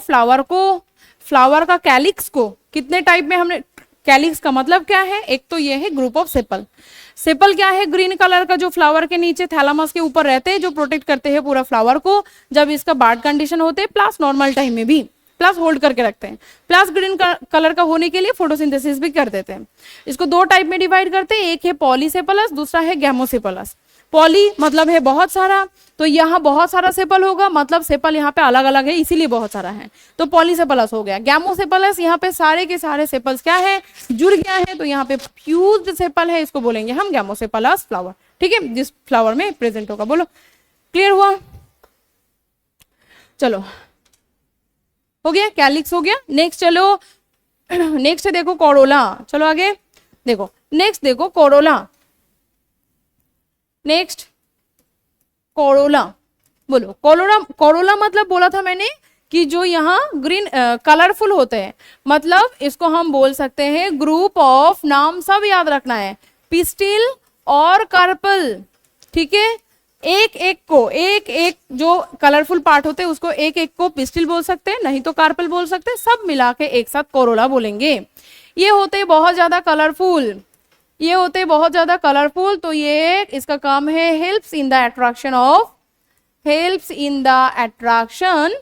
फ्लावर का कैलिक्स को कितने टाइप में हमने, कैलिक्स का मतलब क्या है? एक तो ये है ग्रुप ऑफ सेपल। सेपल क्या है? ग्रीन कलर का जो फ्लावर के नीचे थैलामस के ऊपर रहते हैं, जो प्रोटेक्ट करते हैं पूरा फ्लावर को जब इसका बार्ड कंडीशन होते हैं, प्लस नॉर्मल टाइम में भी प्लस होल्ड करके रखते हैं, प्लस ग्रीन कलर का होने के लिए फोटोसिंथेसिस भी कर देते हैं। इसको 2 टाइप में डिवाइड करते हैं, एक है पॉलीसेपलस, दूसरा है गैमोसेपलस। पॉली मतलब है बहुत सारा, तो यहाँ बहुत सारा सेपल होगा, मतलब सेपल यहाँ पे अलग अलग है इसीलिए बहुत सारा है, तो पॉलीसेपलस हो गया। गैमोसेपलस यहाँ पे सारे के सारे सेपल्स क्या है, जुड़ गया है, तो यहाँ पे फ्यूज्ड सेपल है, इसको बोलेंगे हम गैमोसेपलस फ्लावर। ठीक है, जिस फ्लावर में प्रेजेंट होगा। बोलो क्लियर हुआ? चलो हो गया, कैलिक्स हो गया। नेक्स्ट चलो नेक्स्ट देखो कोरोला। चलो आगे देखो, नेक्स्ट देखो कोरोला। Next Corolla. बोलो कोरोला। कोरोला मतलब बोला था मैंने कि जो यहाँ ग्रीन कलरफुल होते हैं, मतलब इसको हम बोल सकते हैं ग्रुप ऑफ, नाम सब याद रखना है, पिस्टिल और कार्पल। ठीक है, एक एक को, एक एक जो कलरफुल पार्ट होते हैं उसको एक एक को पिस्टिल बोल सकते हैं, नहीं तो कार्पल बोल सकते हैं, सब मिला के एक साथ कोरोला बोलेंगे। ये होते बहुत ज्यादा कलरफुल, ये होते बहुत ज्यादा कलरफुल, तो ये इसका काम है helps in the attraction of, helps in the attraction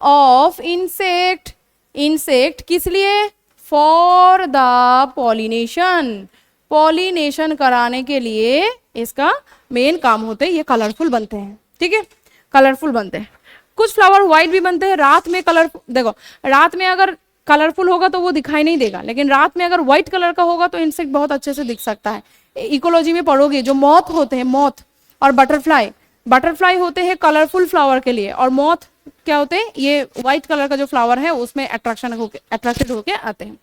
of insect. Insect किस लिए? फॉर द पॉलिनेशन, पॉलिनेशन कराने के लिए इसका मेन काम होते हैं। ये कलरफुल बनते हैं, ठीक है, कलरफुल बनते हैं। कुछ फ्लावर व्हाइट भी बनते हैं, रात में कलरफुल, देखो रात में अगर कलरफुल होगा तो वो दिखाई नहीं देगा, लेकिन रात में अगर व्हाइट कलर का होगा तो इंसेक्ट बहुत अच्छे से दिख सकता है। इकोलॉजी में पढ़ोगे, जो मॉथ होते हैं, मॉथ और बटरफ्लाई, बटरफ्लाई होते हैं कलरफुल फ्लावर के लिए, और मॉथ क्या होते हैं, ये व्हाइट कलर का जो फ्लावर है उसमें अट्रैक्टेड होके आते हैं।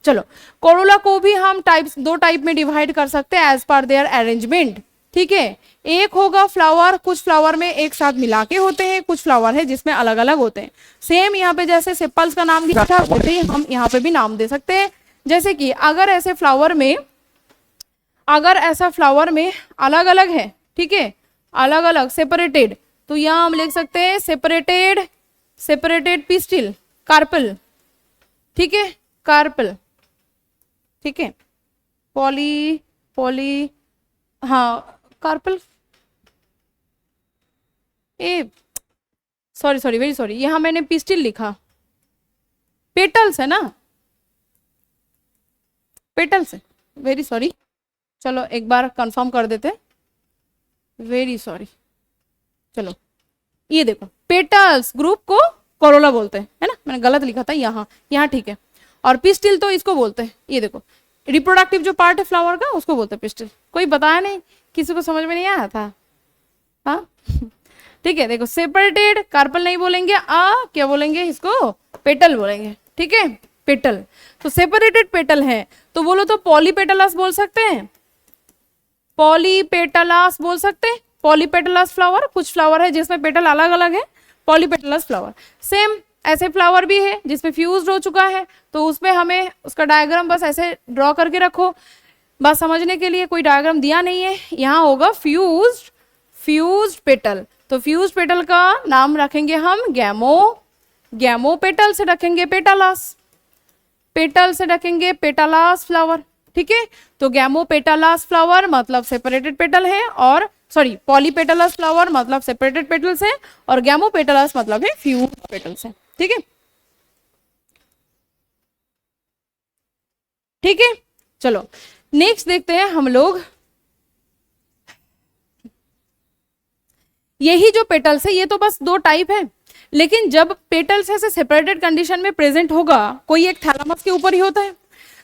चलो कोरोला को भी हम टाइप्स, दो टाइप में डिवाइड कर सकते हैं एज पर देयर अरेंजमेंट। ठीक है, एक होगा फ्लावर, कुछ फ्लावर में एक साथ मिला के होते हैं, कुछ फ्लावर है जिसमें अलग अलग होते हैं। सेम यहाँ पे जैसे सेपल्स का नाम दिया था वैसे ही हम यहाँ पे भी नाम दे सकते हैं। जैसे कि अगर ऐसे फ्लावर में, अगर ऐसा फ्लावर में अलग अलग है, ठीक है, अलग अलग सेपरेटेड, तो यहाँ हम लिख सकते हैं सेपरेटेड, सेपरेटेड पिस्टिल, कार्पल। ठीक है, कार्पल। ठीक है, पॉली, पॉली, हाँ कार्पल, ए सॉरी सॉरी वेरी सॉरी, यहां मैंने पिस्टिल लिखा, पेटल्स है ना, पेटल्स है, वेरी सॉरी। चलो एक बार कंफर्म कर देते, वेरी सॉरी। चलो ये देखो, पेटल्स ग्रुप को कोरोला बोलते हैं, है ना, मैंने गलत लिखा था यहाँ, यहाँ ठीक है। और पिस्टिल तो इसको बोलते हैं, ये देखो रिप्रोडक्टिव जो पार्ट है फ्लावर का उसको बोलते हैं पिस्टिल। कोई बताया नहीं, किसी को समझ में नहीं आया था? हाँ ठीक है, देखो सेपरेटेड, कार्पल नहीं बोलेंगे, क्या बोलेंगे इसको, पेटल बोलेंगे। ठीक है, पेटल, तो सेपरेटेड पेटल है तो बोलो तो पॉलीपेटलस बोल सकते हैं, पॉलीपेटलस बोल सकते हैं, पॉलीपेटलस फ्लावर। कुछ फ्लावर है जिसमें पेटल अलग अलग है, पॉलीपेटलस फ्लावर। सेम ऐसे फ्लावर भी है जिसमें फ्यूज्ड हो चुका है, तो उसमें हमें उसका डायग्राम बस ऐसे ड्रॉ करके रखो, बस समझने के लिए, कोई डायग्राम दिया नहीं है। यहाँ होगा फ्यूज्ड, फ्यूज्ड पेटल, तो फ्यूज्ड पेटल का नाम रखेंगे हम गैमो, गैमो पेटल से रखेंगे पेटालस, पेटल से रखेंगे पेटालस फ्लावर। ठीक है, तो गैमो पेटालस फ्लावर मतलब सेपरेटेड पेटल है, और सॉरी पॉलीपेटलस फ्लावर मतलब सेपरेटेड पेटल्स है, और गैमो पेटलस मतलब है फ्यूज्ड पेटल्स है। ठीक है, ठीक है, चलो नेक्स्ट देखते हैं हम लोग। यही जो पेटल्स है ये तो बस दो टाइप है, लेकिन जब पेटल्स ऐसे सेपरेटेड कंडीशन में प्रेजेंट होगा, कोई एक थैलामस के ऊपर ही होता है,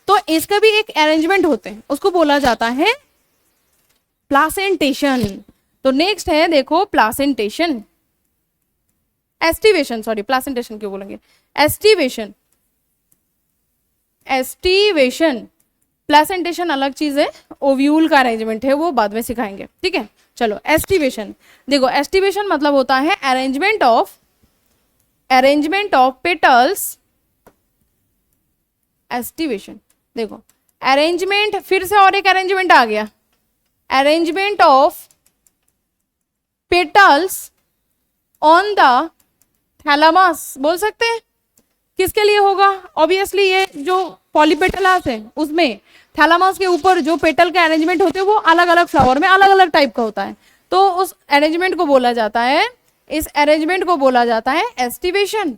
तो इसका भी एक अरेंजमेंट होते हैं, उसको बोला जाता है प्लासेंटेशन। तो नेक्स्ट है देखो प्लासेंटेशन, एस्टिवेशन, सॉरी प्लासेंटेशन क्यों बोलेंगे, एस्टिवेशन, एस्टिवेशन। प्लासेंटेशन अलग चीज है, ओव्यूल का अरेंजमेंट है, वो बाद में सिखाएंगे। ठीक है, चलो एस्टिवेशन देखो, एस्टिवेशन मतलब होता है arrangement of, arrangement of petals, aestivation देखो अरेंजमेंट, फिर से और एक अरेंजमेंट आ गया, arrangement of petals on the thalamus बोल सकते हैं। किसके लिए होगा, ऑब्वियसली ये जो पॉलीपेटलस है उसमें थैलामस के ऊपर जो पेटल के अरेंजमेंट होते हैं वो अलग अलग फ्लावर में अलग अलग टाइप का होता है, तो उस अरेंजमेंट को बोला जाता है, इस अरेंजमेंट को बोला जाता है एस्टिवेशन,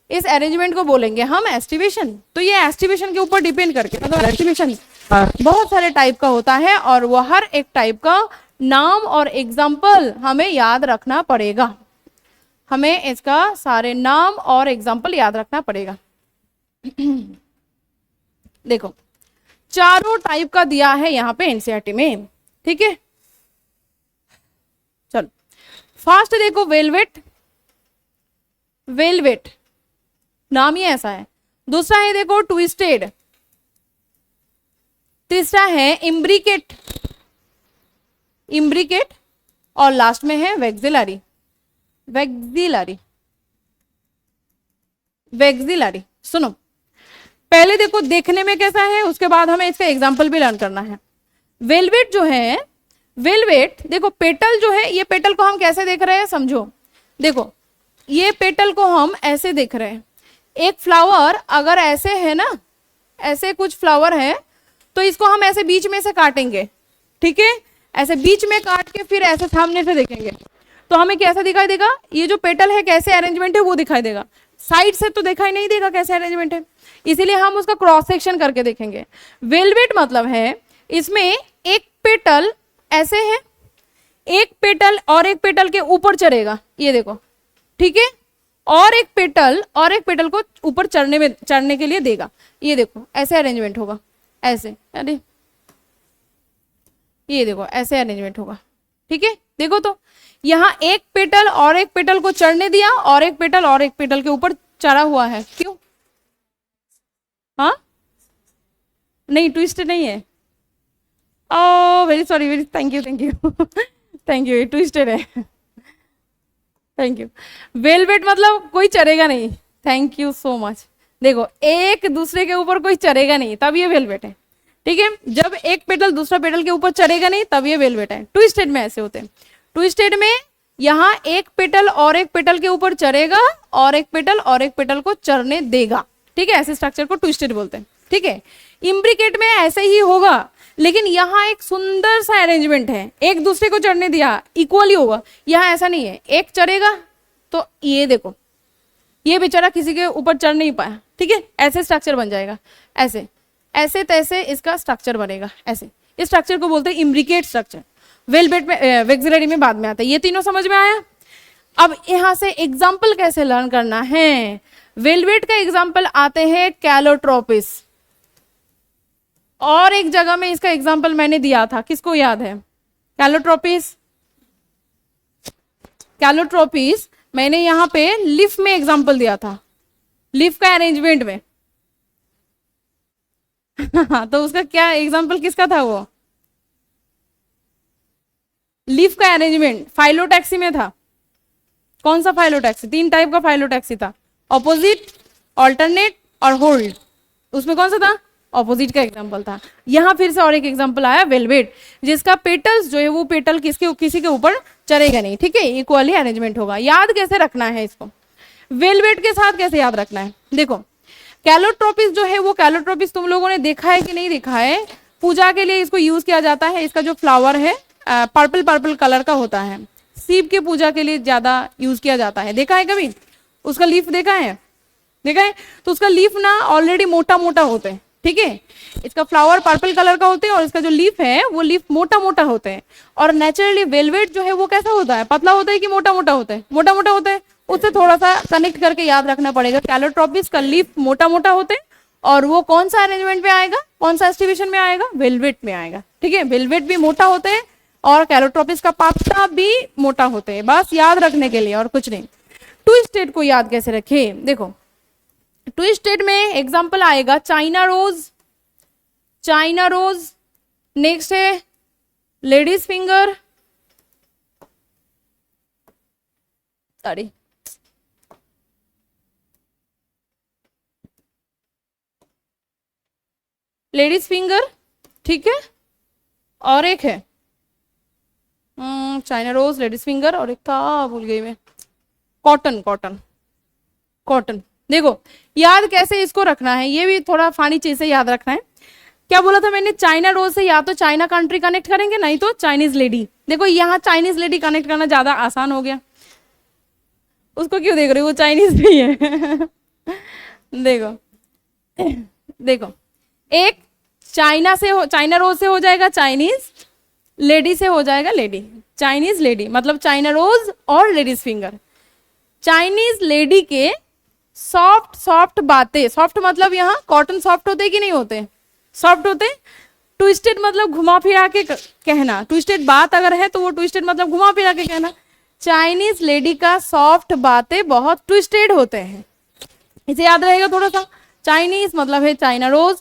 इस अरेंजमेंट को बोलेंगे हम एस्टिवेशन। तो ये एस्टिवेशन के ऊपर डिपेंड करके, मतलब एस्टिवेशन बहुत सारे टाइप का होता है और वो हर एक टाइप का नाम और एग्जाम्पल हमें याद रखना पड़ेगा। हमें इसका सारे नाम और एग्जाम्पल याद रखना पड़ेगा। देखो चारों टाइप का दिया है यहाँ पे एनसीईआरटी में, ठीक है। चलो फर्स्ट देखो वेलवेट, वेलवेट नाम ही ऐसा है। दूसरा है देखो ट्विस्टेड, तीसरा है इम्ब्रिकेट, इम्ब्रिकेट, और लास्ट में है वेक्सिलरी, वेक्सिलरी, वेक्सिलरी। सुनो पहले देखो देखने में कैसा है, उसके बाद हमें इसका एग्जाम्पल भी लर्न करना है। वेलवेट जो है, वेलवेट देखो पेटल जो है, ये पेटल को हम कैसे देख रहे हैं समझो। देखो ये पेटल को हम ऐसे देख रहे हैं। एक फ्लावर अगर ऐसे है ना, ऐसे कुछ फ्लावर है तो इसको हम ऐसे बीच में से काटेंगे, ठीक है, ऐसे बीच में काट के फिर ऐसे सामने से देखेंगे तो हमें कैसा दिखाई देगा, ये जो पेटल है कैसे अरेंजमेंट है वो दिखाई देगा। साइड से तो दिखाई नहीं देगा कैसे अरेंजमेंट है, इसीलिए हम उसका क्रॉस सेक्शन करके देखेंगे। वेलवेट मतलब है इसमें एक पेटल ऐसे है, एक पेटल और एक पेटल के ऊपर चढ़ेगा, ये देखो, ठीक है, और एक पेटल को ऊपर चढ़ने के लिए देगा, ये देखो ऐसे अरेंजमेंट होगा, ऐसे, अरे ये देखो ऐसे अरेंजमेंट होगा, ठीक है। देखो तो यहाँ एक पेटल और एक पेटल को चढ़ने दिया और एक पेटल और एक पेटल के ऊपर चढ़ा हुआ है, क्यों? हाँ नहीं ट्विस्ट नहीं है। Oh very sorry, very thank you, thank you thank you, ये ट्विस्टेड है, थैंक यू। वेलवेट मतलब कोई चढ़ेगा नहीं, थैंक यू सो मच। देखो एक दूसरे के ऊपर कोई चढ़ेगा नहीं तब ये वेलवेट है, ठीक है। जब एक पेटल दूसरा पेटल के ऊपर चढ़ेगा नहीं तब ये वेलवेट है। ट्विस्टेड में ऐसे होते हैं, ट्विस्टेड में यहाँ एक पेटल और एक पेटल के ऊपर चढ़ेगा और एक पेटल और एक पेटल को चढ़ने देगा, ठीक है, ऐसे स्ट्रक्चर को ट्विस्टेड बोलते हैं, ठीक है। इम्ब्रिकेट में ऐसे ही होगा लेकिन यहाँ एक सुंदर सा अरेंजमेंट है, एक दूसरे को चढ़ने दिया इक्वली होगा, यहाँ ऐसा नहीं है, एक चढ़ेगा तो ये देखो ये बेचारा किसी के ऊपर चढ़ नहीं पाया, ठीक है, ऐसे स्ट्रक्चर बन जाएगा, ऐसे ऐसे तैसे इसका स्ट्रक्चर बनेगा, ऐसे इस स्ट्रक्चर को बोलते हैं इम्ब्रिकेट स्ट्रक्चर। वेलवेट में वेक्सिलरी में बाद में आता है। ये तीनों समझ में आया। अब यहाँ से एग्जाम्पल कैसे लर्न करना है। वेलवेट का एग्जाम्पल आते हैं कैलोट्रोपिस, और एक जगह में इसका एग्जाम्पल मैंने दिया था, किसको याद है? कैलोट्रोपिस, कैलोट्रोपिस मैंने यहाँ पे लीफ में एग्जाम्पल दिया था, लीफ का अरेंजमेंट में तो उसका क्या एग्जाम्पल किसका था? वो लीफ का अरेंजमेंट फाइलोटैक्सी में था। कौन सा फाइलोटैक्सी? 3 टाइप का फाइलोटैक्सी था, ऑपोजिट, ऑल्टरनेट और होल्ड। उसमें कौन सा था? ऑपोजिट का एग्जांपल था। यहाँ फिर से और एक एग्जांपल आया वेलवेट, जिसका पेटल्स जो है वो पेटल किसी के ऊपर चढ़ेगा नहीं, ठीक है, इक्वली अरेंजमेंट होगा। याद कैसे रखना है इसको? वेलवेट के साथ कैसे याद रखना है? देखो कैलोट्रोपिस जो है वो कैलोट्रोपिस तुम लोगों ने देखा है कि नहीं देखा है? पूजा के लिए इसको यूज किया जाता है। इसका जो फ्लावर है पर्पल पर्पल कलर का होता है, शिव की पूजा के लिए ज्यादा यूज किया जाता है। देखा है कभी उसका लीफ? देखा है? देखा है? तो उसका लीफ ना ऑलरेडी मोटा मोटा होते हैं, ठीक है। इसका फ्लावर पर्पल कलर का होते हैं और इसका जो लीफ है वो लीफ मोटा मोटा होते हैं। और नेचुरली वेलवेट जो है वो कैसा होता है? पतला होता है कि मोटा मोटा होता है? मोटा मोटा होता है। उससे थोड़ा सा कनेक्ट करके याद रखना पड़ेगा। कैलोट्रोपिस का लीफ मोटा मोटा होते हैं और वो कौन सा अरेंजमेंट में आएगा, कौन सा डिस्ट्रीब्यूशन में आएगा? वेलवेट में आएगा, ठीक है। वेलवेट भी मोटा होते हैं और कैलोट्रोपिस का पत्ता भी मोटा होते हैं, बस याद रखने के लिए और कुछ नहीं। ट्विस्टेड को याद कैसे रखे? देखो ट्विस्टेड में एग्जांपल आएगा China rose, China rose, next है ladies finger, sorry ladies finger, ठीक है, और एक है चाइना रोज, लेडीज फिंगर, और एक था भूल गई मैं, कॉटन, कॉटन, कॉटन। देखो याद कैसे इसको रखना है, ये भी थोड़ा फानी चीज से याद रखना है। क्या बोला था मैंने? चाइना रोज से या तो चाइना कंट्री कनेक्ट करेंगे, नहीं तो चाइनीज लेडी। देखो यहाँ चाइनीज लेडी कनेक्ट करना ज्यादा आसान हो गया। उसको क्यों देख रहे हो? वो चाइनीज भी है देखो देखो एक चाइना रोज से हो जाएगा चाइनीज, लेडी से हो जाएगा लेडी, चाइनीज लेडी मतलब चाइना रोज और लेडीज फिंगर। चाइनीज लेडी के सॉफ्ट सॉफ्ट बातें, सॉफ्ट मतलब यहाँ कॉटन सॉफ्ट होते कि नहीं होते, सॉफ्ट होते। ट्विस्टेड मतलब घुमा फिरा के कहना, ट्विस्टेड बात अगर है तो वो ट्विस्टेड मतलब घुमा फिरा के कहना। चाइनीज लेडी का सॉफ्ट बातें बहुत ट्विस्टेड होते हैं, इसे याद रहेगा थोड़ा सा। चाइनीज मतलब है China rose,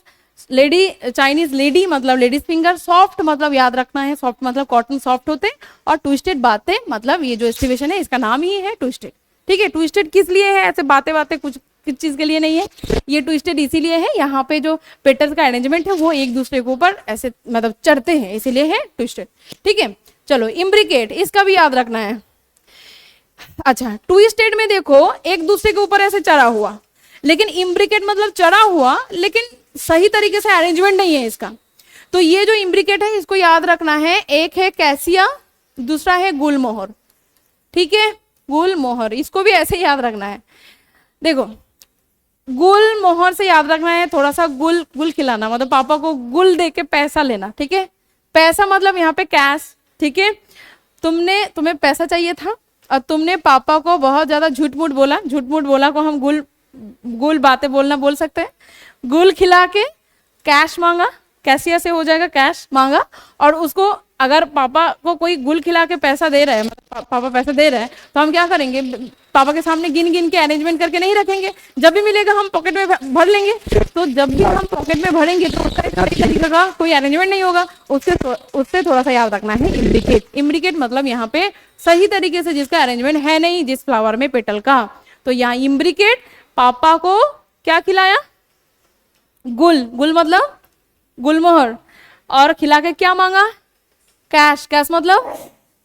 lady Chinese lady मतलब लेडीज फिंगर, सॉफ्ट मतलब याद रखना है, सॉफ्ट मतलब कॉटन सॉफ्ट होते हैं, और ट्विस्टेड बातें मतलब ये जो एक्सटीवेशन है इसका नाम ही है ट्विस्टेड। ठीक है, ट्विस्टेड किस लिए है, ऐसे बातें बातें कुछ किस चीज के लिए नहीं है, ये ट्विस्टेड इसीलिए है यहाँ पे जो पेटल्स का अरेंजमेंट है वो एक दूसरे के ऊपर ऐसे मतलब चढ़ते हैं, इसीलिए है ट्विस्टेड। ठीक है, चलो इम्ब्रिकेट, इसका भी याद रखना है। अच्छा, ट्विस्टेड में देखो एक दूसरे के ऊपर ऐसे चढ़ा हुआ, लेकिन इम्ब्रिकेट मतलब चढ़ा हुआ लेकिन सही तरीके से अरेंजमेंट नहीं है इसका। तो ये जो इम्ब्रिकेट है इसको याद रखना है, एक है कैसिया, दूसरा है गुलमोहर। ठीक है, गुलमोहर, इसको भी ऐसे याद रखना है। देखो गुलमोहर से याद रखना है थोड़ा सा, गुल गुल खिलाना मतलब पापा को गुल दे के पैसा लेना। ठीक है, पैसा मतलब यहाँ पे कैश। ठीक है, तुम्हें पैसा चाहिए था और तुमने पापा को बहुत ज्यादा झूठ मूठ बोला, झूठ मूठ बोला को हम गुल बातें बोलना बोल सकते हैं। गुल खिला के कैश मांगा, कैशिया से हो जाएगा कैश मांगा, और उसको अगर पापा को कोई गुल खिला के पैसा दे रहा है, मतलब पापा पैसा दे रहे हैं, तो हम क्या करेंगे, पापा के सामने गिन गिन के अरेंजमेंट करके नहीं रखेंगे, जब भी मिलेगा हम पॉकेट में भर लेंगे। तो जब भी हम पॉकेट में भरेंगे तो उसका सही तरीके का कोई अरेंजमेंट नहीं होगा, उससे थोड़ा सा याद रखना है इम्ब्रिकेट। इम्ब्रिकेट मतलब यहाँ पे सही तरीके से जिसका अरेंजमेंट है नहीं जिस फ्लावर में पेटल का, तो यहाँ इम्ब्रिकेट पापा को क्या खिलाया, गुल, गुल मतलब गुलमोहर, और खिला के क्या मांगा, कैश, कैश मतलब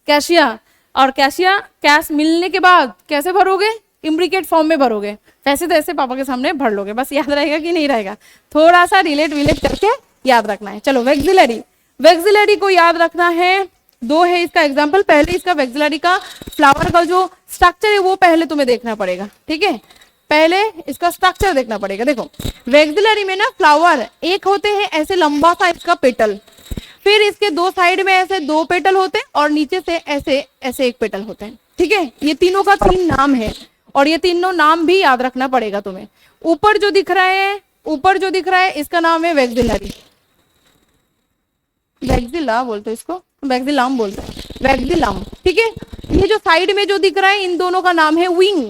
कैशिया, और कैशिया कैश मिलने के बाद कैसे भरोगे, इम्ब्रिकेट फॉर्म में भरोगे, वैसे तैसे पापा के सामने भर लोगे। बस याद रहेगा कि नहीं रहेगा, थोड़ा सा रिलेट करके याद रखना है। चलो वेक्सिलरी, वेक्सिलरी को याद रखना है, दो है इसका एग्जाम्पल। पहले इसका वेक्सिलरी का फ्लावर का जो स्ट्रक्चर है वो पहले तुम्हें देखना पड़ेगा। ठीक है, पहले इसका स्ट्रक्चर देखना पड़ेगा। देखो वेक्सिलरी में ना फ्लावर एक होते हैं ऐसे लंबा सा इसका पेटल, फिर इसके दो साइड में ऐसे दो पेटल होते हैं और नीचे से ऐसे ऐसे एक पेटल होते हैं। ठीक है, ये तीनों का तीन नाम है और ये तीनों नाम भी याद रखना पड़ेगा तुम्हें। ऊपर जो दिख रहा है इसका नाम है वेक्सिलरी, वेक्सिला बोलते हैं इसको, वेक्सिलाम बोलते हैं, वेक्सिलाम। ठीक है, ये जो साइड में जो दिख रहा है इन दोनों का नाम है विंग।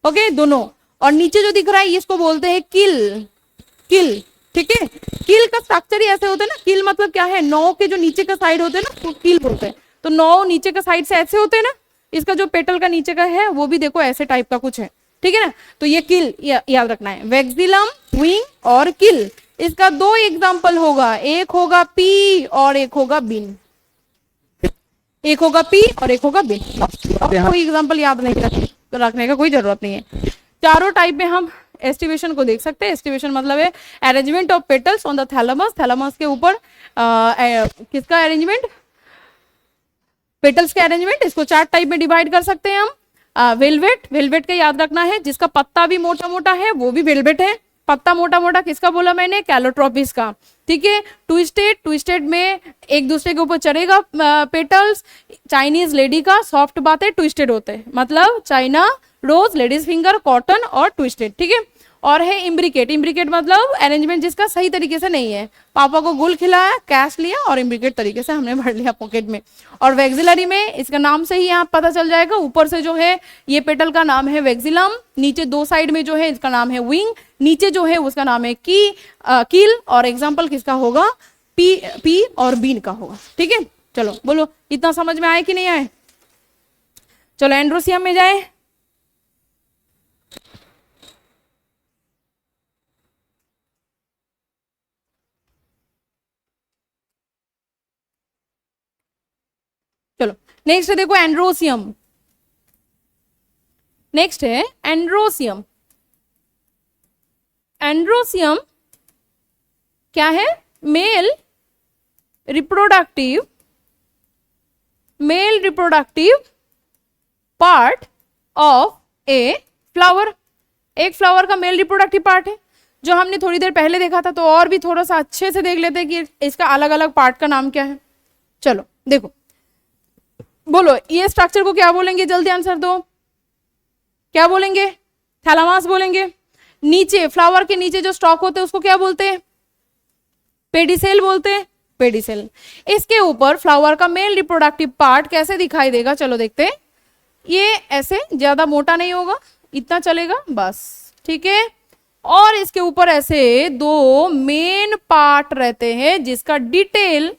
ओके, दोनों, और नीचे जो दिख रहा है इसको बोलते हैं किल, किल। ठीक है, किल का स्ट्रक्चर ही ऐसे होता है ना, किल मतलब क्या है, नौ के जो नीचे का साइड होते हैं ना तो किल बोलते हैं, तो नौ नीचे का साइड से ऐसे होते हैं ना, इसका जो पेटल का नीचे का है वो भी देखो ऐसे टाइप का कुछ है। ठीक है ना, तो ये किल याद रखना है, वेक्सिलम, विंग और किल। इसका दो एग्जाम्पल होगा, एक होगा पी और एक होगा बिन, एक होगा पी और एक होगा बिन। कोई एग्जाम्पल याद नहीं रखने का कोई जरूरत नहीं है। चारों टाइप में हम एस्टिवेशन को देख सकते हैं। एस्टिवेशन मतलब है arrangement of petals on the thalamus, thalamus के ऊपर किसका अरेंजमेंट, पेटल्स के अरेंजमेंट। इसको चार टाइप में डिवाइड कर सकते हैं हम। वेलवेट, वेलवेट का याद रखना है, जिसका पत्ता भी मोटा मोटा है वो भी वेलवेट है। पत्ता मोटा मोटा किसका बोला मैंने, कैलोट्रोपिस का। ठीक है, ट्विस्टेड, ट्विस्टेड में एक दूसरे के ऊपर चढ़ेगा पेटल्स। चाइनीज लेडी का सॉफ्ट बातें ट्विस्टेड होते हैं, मतलब China rose, ladies finger, cotton और ट्विस्टेड। ठीक है, और है इम्ब्रिकेट, इम्ब्रिकेट मतलब अरेंजमेंट जिसका सही तरीके से नहीं है, पापा को गुल खिलाया, कैश लिया और इम्ब्रिकेट तरीके से हमने भर लिया पॉकेट में। और वेक्सिलरी में इसका नाम से ही यहाँ पता चल जाएगा, ऊपर से जो है ये पेटल का नाम है वेक्सिलम, नीचे दो साइड में जो है इसका नाम है विंग, नीचे जो है उसका नाम है कील, और एग्जाम्पल किसका होगा, पी और बीन का होगा। ठीक है, चलो बोलो इतना समझ में आए कि नहीं आए। चलो एंड्रोसियम में जाए। चलो नेक्स्ट देखो एंड्रोसियम, नेक्स्ट है एंड्रोसियम। एंड्रोसियम क्या है, male reproductive part of a flower. एक फ्लावर का मेल रिप्रोडक्टिव पार्ट है। जो हमने थोड़ी देर पहले देखा था, तो और भी थोड़ा सा अच्छे से देख लेते हैं कि इसका अलग अलग पार्ट का नाम क्या है। चलो देखो, बोलो ये स्ट्रक्चर को क्या बोलेंगे, जल्दी आंसर दो, क्या बोलेंगे? थैलामस बोलेंगे। नीचे फ्लावर के नीचे जो स्टॉक होते हैं उसको क्या बोलते हैं? पेडिसेल बोलते हैं, पेडिसेल। इसके ऊपर फ्लावर का मेल रिप्रोडक्टिव पार्ट कैसे दिखाई देगा, चलो देखते हैं। ये ऐसे ज्यादा मोटा नहीं होगा, इतना चलेगा बस, ठीक है। और इसके ऊपर ऐसे दो मेन पार्ट रहते हैं जिसका डिटेल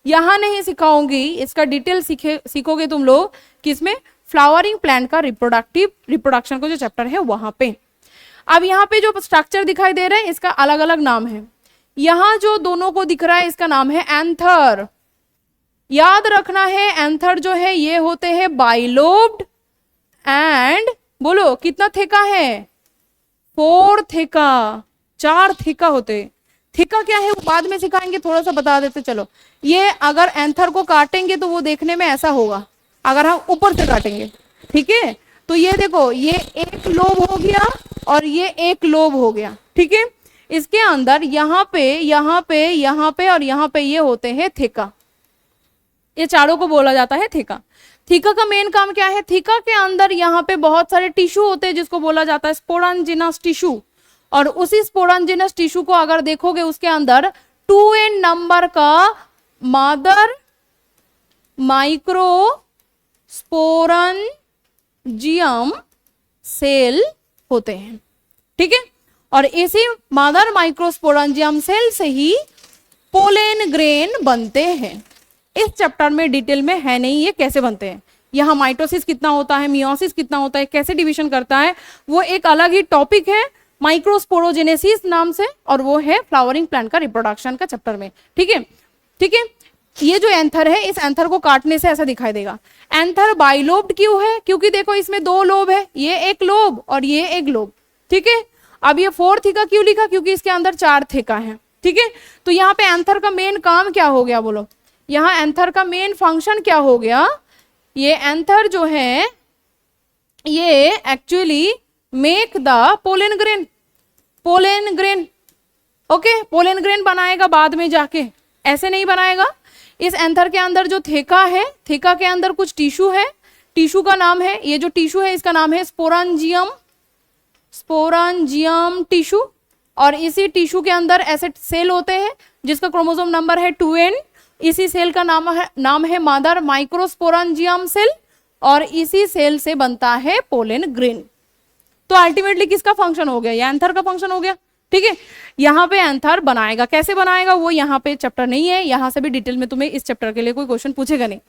यहां नहीं सिखाऊंगी, इसका डिटेल सीखोगे तुम लोग किसमें? फ्लावरिंग प्लांट का रिप्रोडक्शन का जो चैप्टर है वहां पे। अब यहाँ पे जो स्ट्रक्चर दिखाई दे रहा है इसका अलग अलग नाम है। यहां जो दोनों को दिख रहा है इसका नाम है एंथर। याद रखना है एंथर जो है ये होते हैं बाइलोब्ड एंड बोलो कितना थेका है? 4 थेका, 4 थेका होते। थेका क्या है वो बाद में सिखाएंगे, थोड़ा सा बता देते चलो। ये अगर एंथर को काटेंगे तो वो देखने में ऐसा होगा, अगर हम ऊपर से काटेंगे, ठीक है। तो ये देखो, ये एक लोब हो गया और ये एक लोब हो गया, ठीक है। इसके अंदर यहाँ पे यहाँ पे यहाँ पे और यहाँ पे ये होते हैं थेका। ये चारों को बोला जाता है थेका। थीका का मेन काम क्या है? थीका के अंदर यहाँ पे बहुत सारे टिश्यू होते हैं जिसको बोला जाता है स्पोरांजिनस टिश्यू। और उसी स्पोरांजिनस टिश्यू को अगर देखोगे उसके अंदर 2n नंबर का मदर माइक्रोस्पोरंजियम सेल होते हैं, ठीक है। और इसी मदर माइक्रोस्पोरंजियम सेल से ही पोलेन ग्रेन बनते हैं। इस चैप्टर में डिटेल में है नहीं ये कैसे बनते हैं, यहाँ माइटोसिस कितना होता है, मियोसिस कितना होता है, कैसे डिवीजन करता है, वो एक अलग ही टॉपिक है माइक्रोस्पोरोजेनेसिस नाम से, और वो है फ्लावरिंग प्लांट का रिप्रोडक्शन का चैप्टर में, ठीक है। ठीक है, ये जो एंथर है इस एंथर को काटने से ऐसा दिखाई देगा। एंथर बाइलोब्ड क्यों है? क्योंकि देखो इसमें 2 लोब है, ये एक लोब और ये एक लोब, ठीक है। अब ये 4 थीका क्यों लिखा? क्योंकि इसके अंदर 4 थीका है, ठीक है। तो यहाँ पे एंथर का मेन काम क्या हो गया बोलो? यहाँ एंथर का मेन फंक्शन क्या हो गया? ये एंथर जो है ये actually make the pollen grain, pollen grain, okay. Pollen grain बनाएगा बाद में जाके, ऐसे नहीं बनाएगा। इस एंथर के अंदर जो थेका है, थेका के अंदर कुछ टिश्यू है, टिश्यू का नाम है, ये जो टिश्यू है इसका नाम है स्पोरांजियम, स्पोरांजियम टिश्यू। और इसी टिश्यू के अंदर ऐसे सेल होते हैं जिसका क्रोमोसोम नंबर है 2n। इसी सेल का नाम है मदर माइक्रोस्पोरंजियम सेल, और इसी सेल से बनता है पोलेन ग्रेन। तो अल्टीमेटली किसका फंक्शन हो गया? ये एंथर का फंक्शन हो गया, ठीक है। यहाँ पे एंथर बनाएगा, कैसे बनाएगा वो यहाँ पे चैप्टर नहीं है, यहाँ से भी डिटेल में तुम्हें इस चैप्टर के लिए कोई क्वेश्चन पूछेगा नहीं।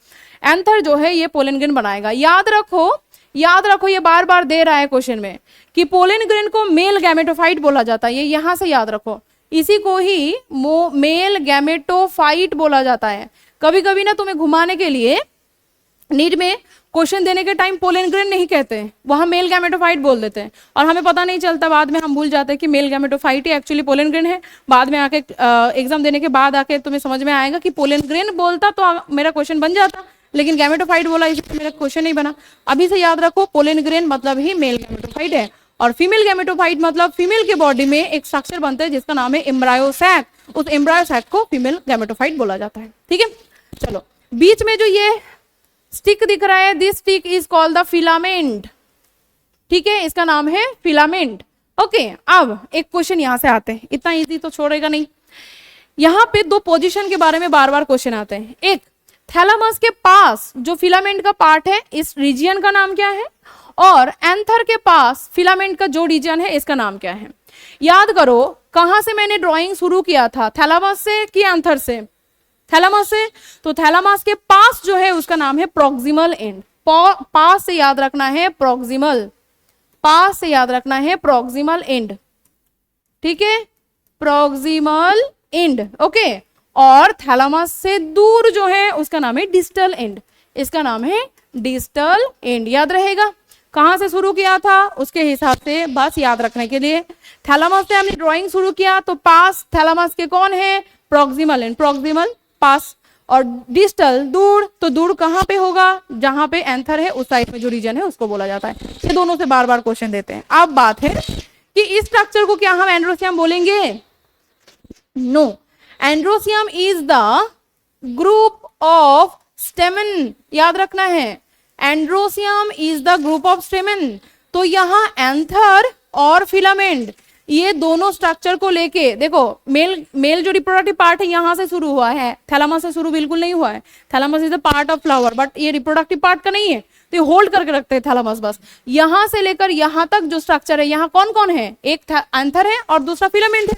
एंथर जो है ये पोलेन ग्रेन बनाएगा। याद रखो, याद रखो, ये बार बार दे रहा है क्वेश्चन में कि पोलेन ग्रेन को मेल गैमेटोफाइट बोला जाता है, ये यहाँ से याद रखो। इसी को ही मेल गैमेटोफाइट बोला जाता है। कभी कभी ना तुम्हें घुमाने के लिए नीट में क्वेश्चन देने के टाइम पोलेन ग्रेन नहीं कहते हैं, वहां मेल गैमेटोफाइट बोल देते हैं, और हमें पता नहीं चलता, बाद में हम भूल जाते हैं कि मेल गैमेटोफाइट ही एक्चुअली पोलेन ग्रेन है। बाद में आके एग्जाम देने के बाद आके तुम्हें समझ में आएगा कि पोलेन ग्रेन बोलता तो मेरा क्वेश्चन बन जाता, लेकिन गैमेटोफाइट बोला इसलिए मेरा क्वेश्चन नहीं बना। अभी से याद रखो, पोलेन ग्रेन मतलब ही मेल गैमेटोफाइट है, और फीमेल गैमेटोफाइट मतलब फीमेल के बॉडी में एक स्ट्रक्चर बनता है जिसका नाम है एम्ब्रायो सैक। उस एम्ब्रायो सैक को फीमेल गैमेटोफाइट बोला जाता है, ठीक है। चलो, बीच में जो ये स्टिक दिख रहा है, this stick is called the filament, ठीक है, इसका नाम है फिलामेंट, ओके। अब एक क्वेश्चन यहां से आते हैं, इतना इजी तो छोड़ेगा नहीं। यहाँ पे 2 पोजीशन के बारे में बार बार क्वेश्चन आते हैं। एक, थैलामस के पास जो फिलामेंट का पार्ट है इस रीजियन का नाम क्या है, और एंथर के पास फिलामेंट का जो रीजन है इसका नाम क्या है। याद करो कहां से मैंने ड्राइंग शुरू किया था, थैलामस से कि एंथर से? थैलामस से। तो थैलामस के पास जो है उसका नाम है प्रॉक्सिमल एंड। पास से याद रखना है प्रॉक्सिमल, पास से याद रखना है प्रॉक्सिमल एंड, ठीक है, प्रॉक्सिमल एंड, ओके। और थैलामस से दूर जो है उसका नाम है डिस्टल एंड, इसका नाम है डिस्टल एंड। याद रहेगा कहां से शुरू किया था उसके हिसाब से बस याद रखने के लिए। थैलामस से हमने ड्राइंग शुरू किया तो पास थैलामस के कौन है? प्रॉक्सिमल एंड, प्रॉक्सिमल पास, और डिस्टल दूर, तो दूर कहां पे होगा? जहां पे एंथर है उस साइड में जो रीजन है उसको बोला जाता है। ये दोनों से बार बार क्वेश्चन देते हैं। अब बात है कि इस स्ट्रक्चर को क्या हम एंड्रोसियम बोलेंगे? No, androecium is the group of stamen, याद रखना है, androecium is the group of stamen. तो यहां एंथर और फिलामेंट ये दोनों स्ट्रक्चर को लेके देखो, मेल जो रिप्रोडक्टिव पार्ट है यहां से शुरू हुआ है, थैलामस से शुरू बिल्कुल नहीं हुआ है। Thalamus is the part of flower, but ये रिप्रोडक्टिव पार्ट का नहीं है, तो ये होल्ड करके रखते हैं थैलामस बस। यहां से लेकर यहां तक जो स्ट्रक्चर है, यहाँ कौन कौन है? एक एंथर है और दूसरा फिलामेंट है।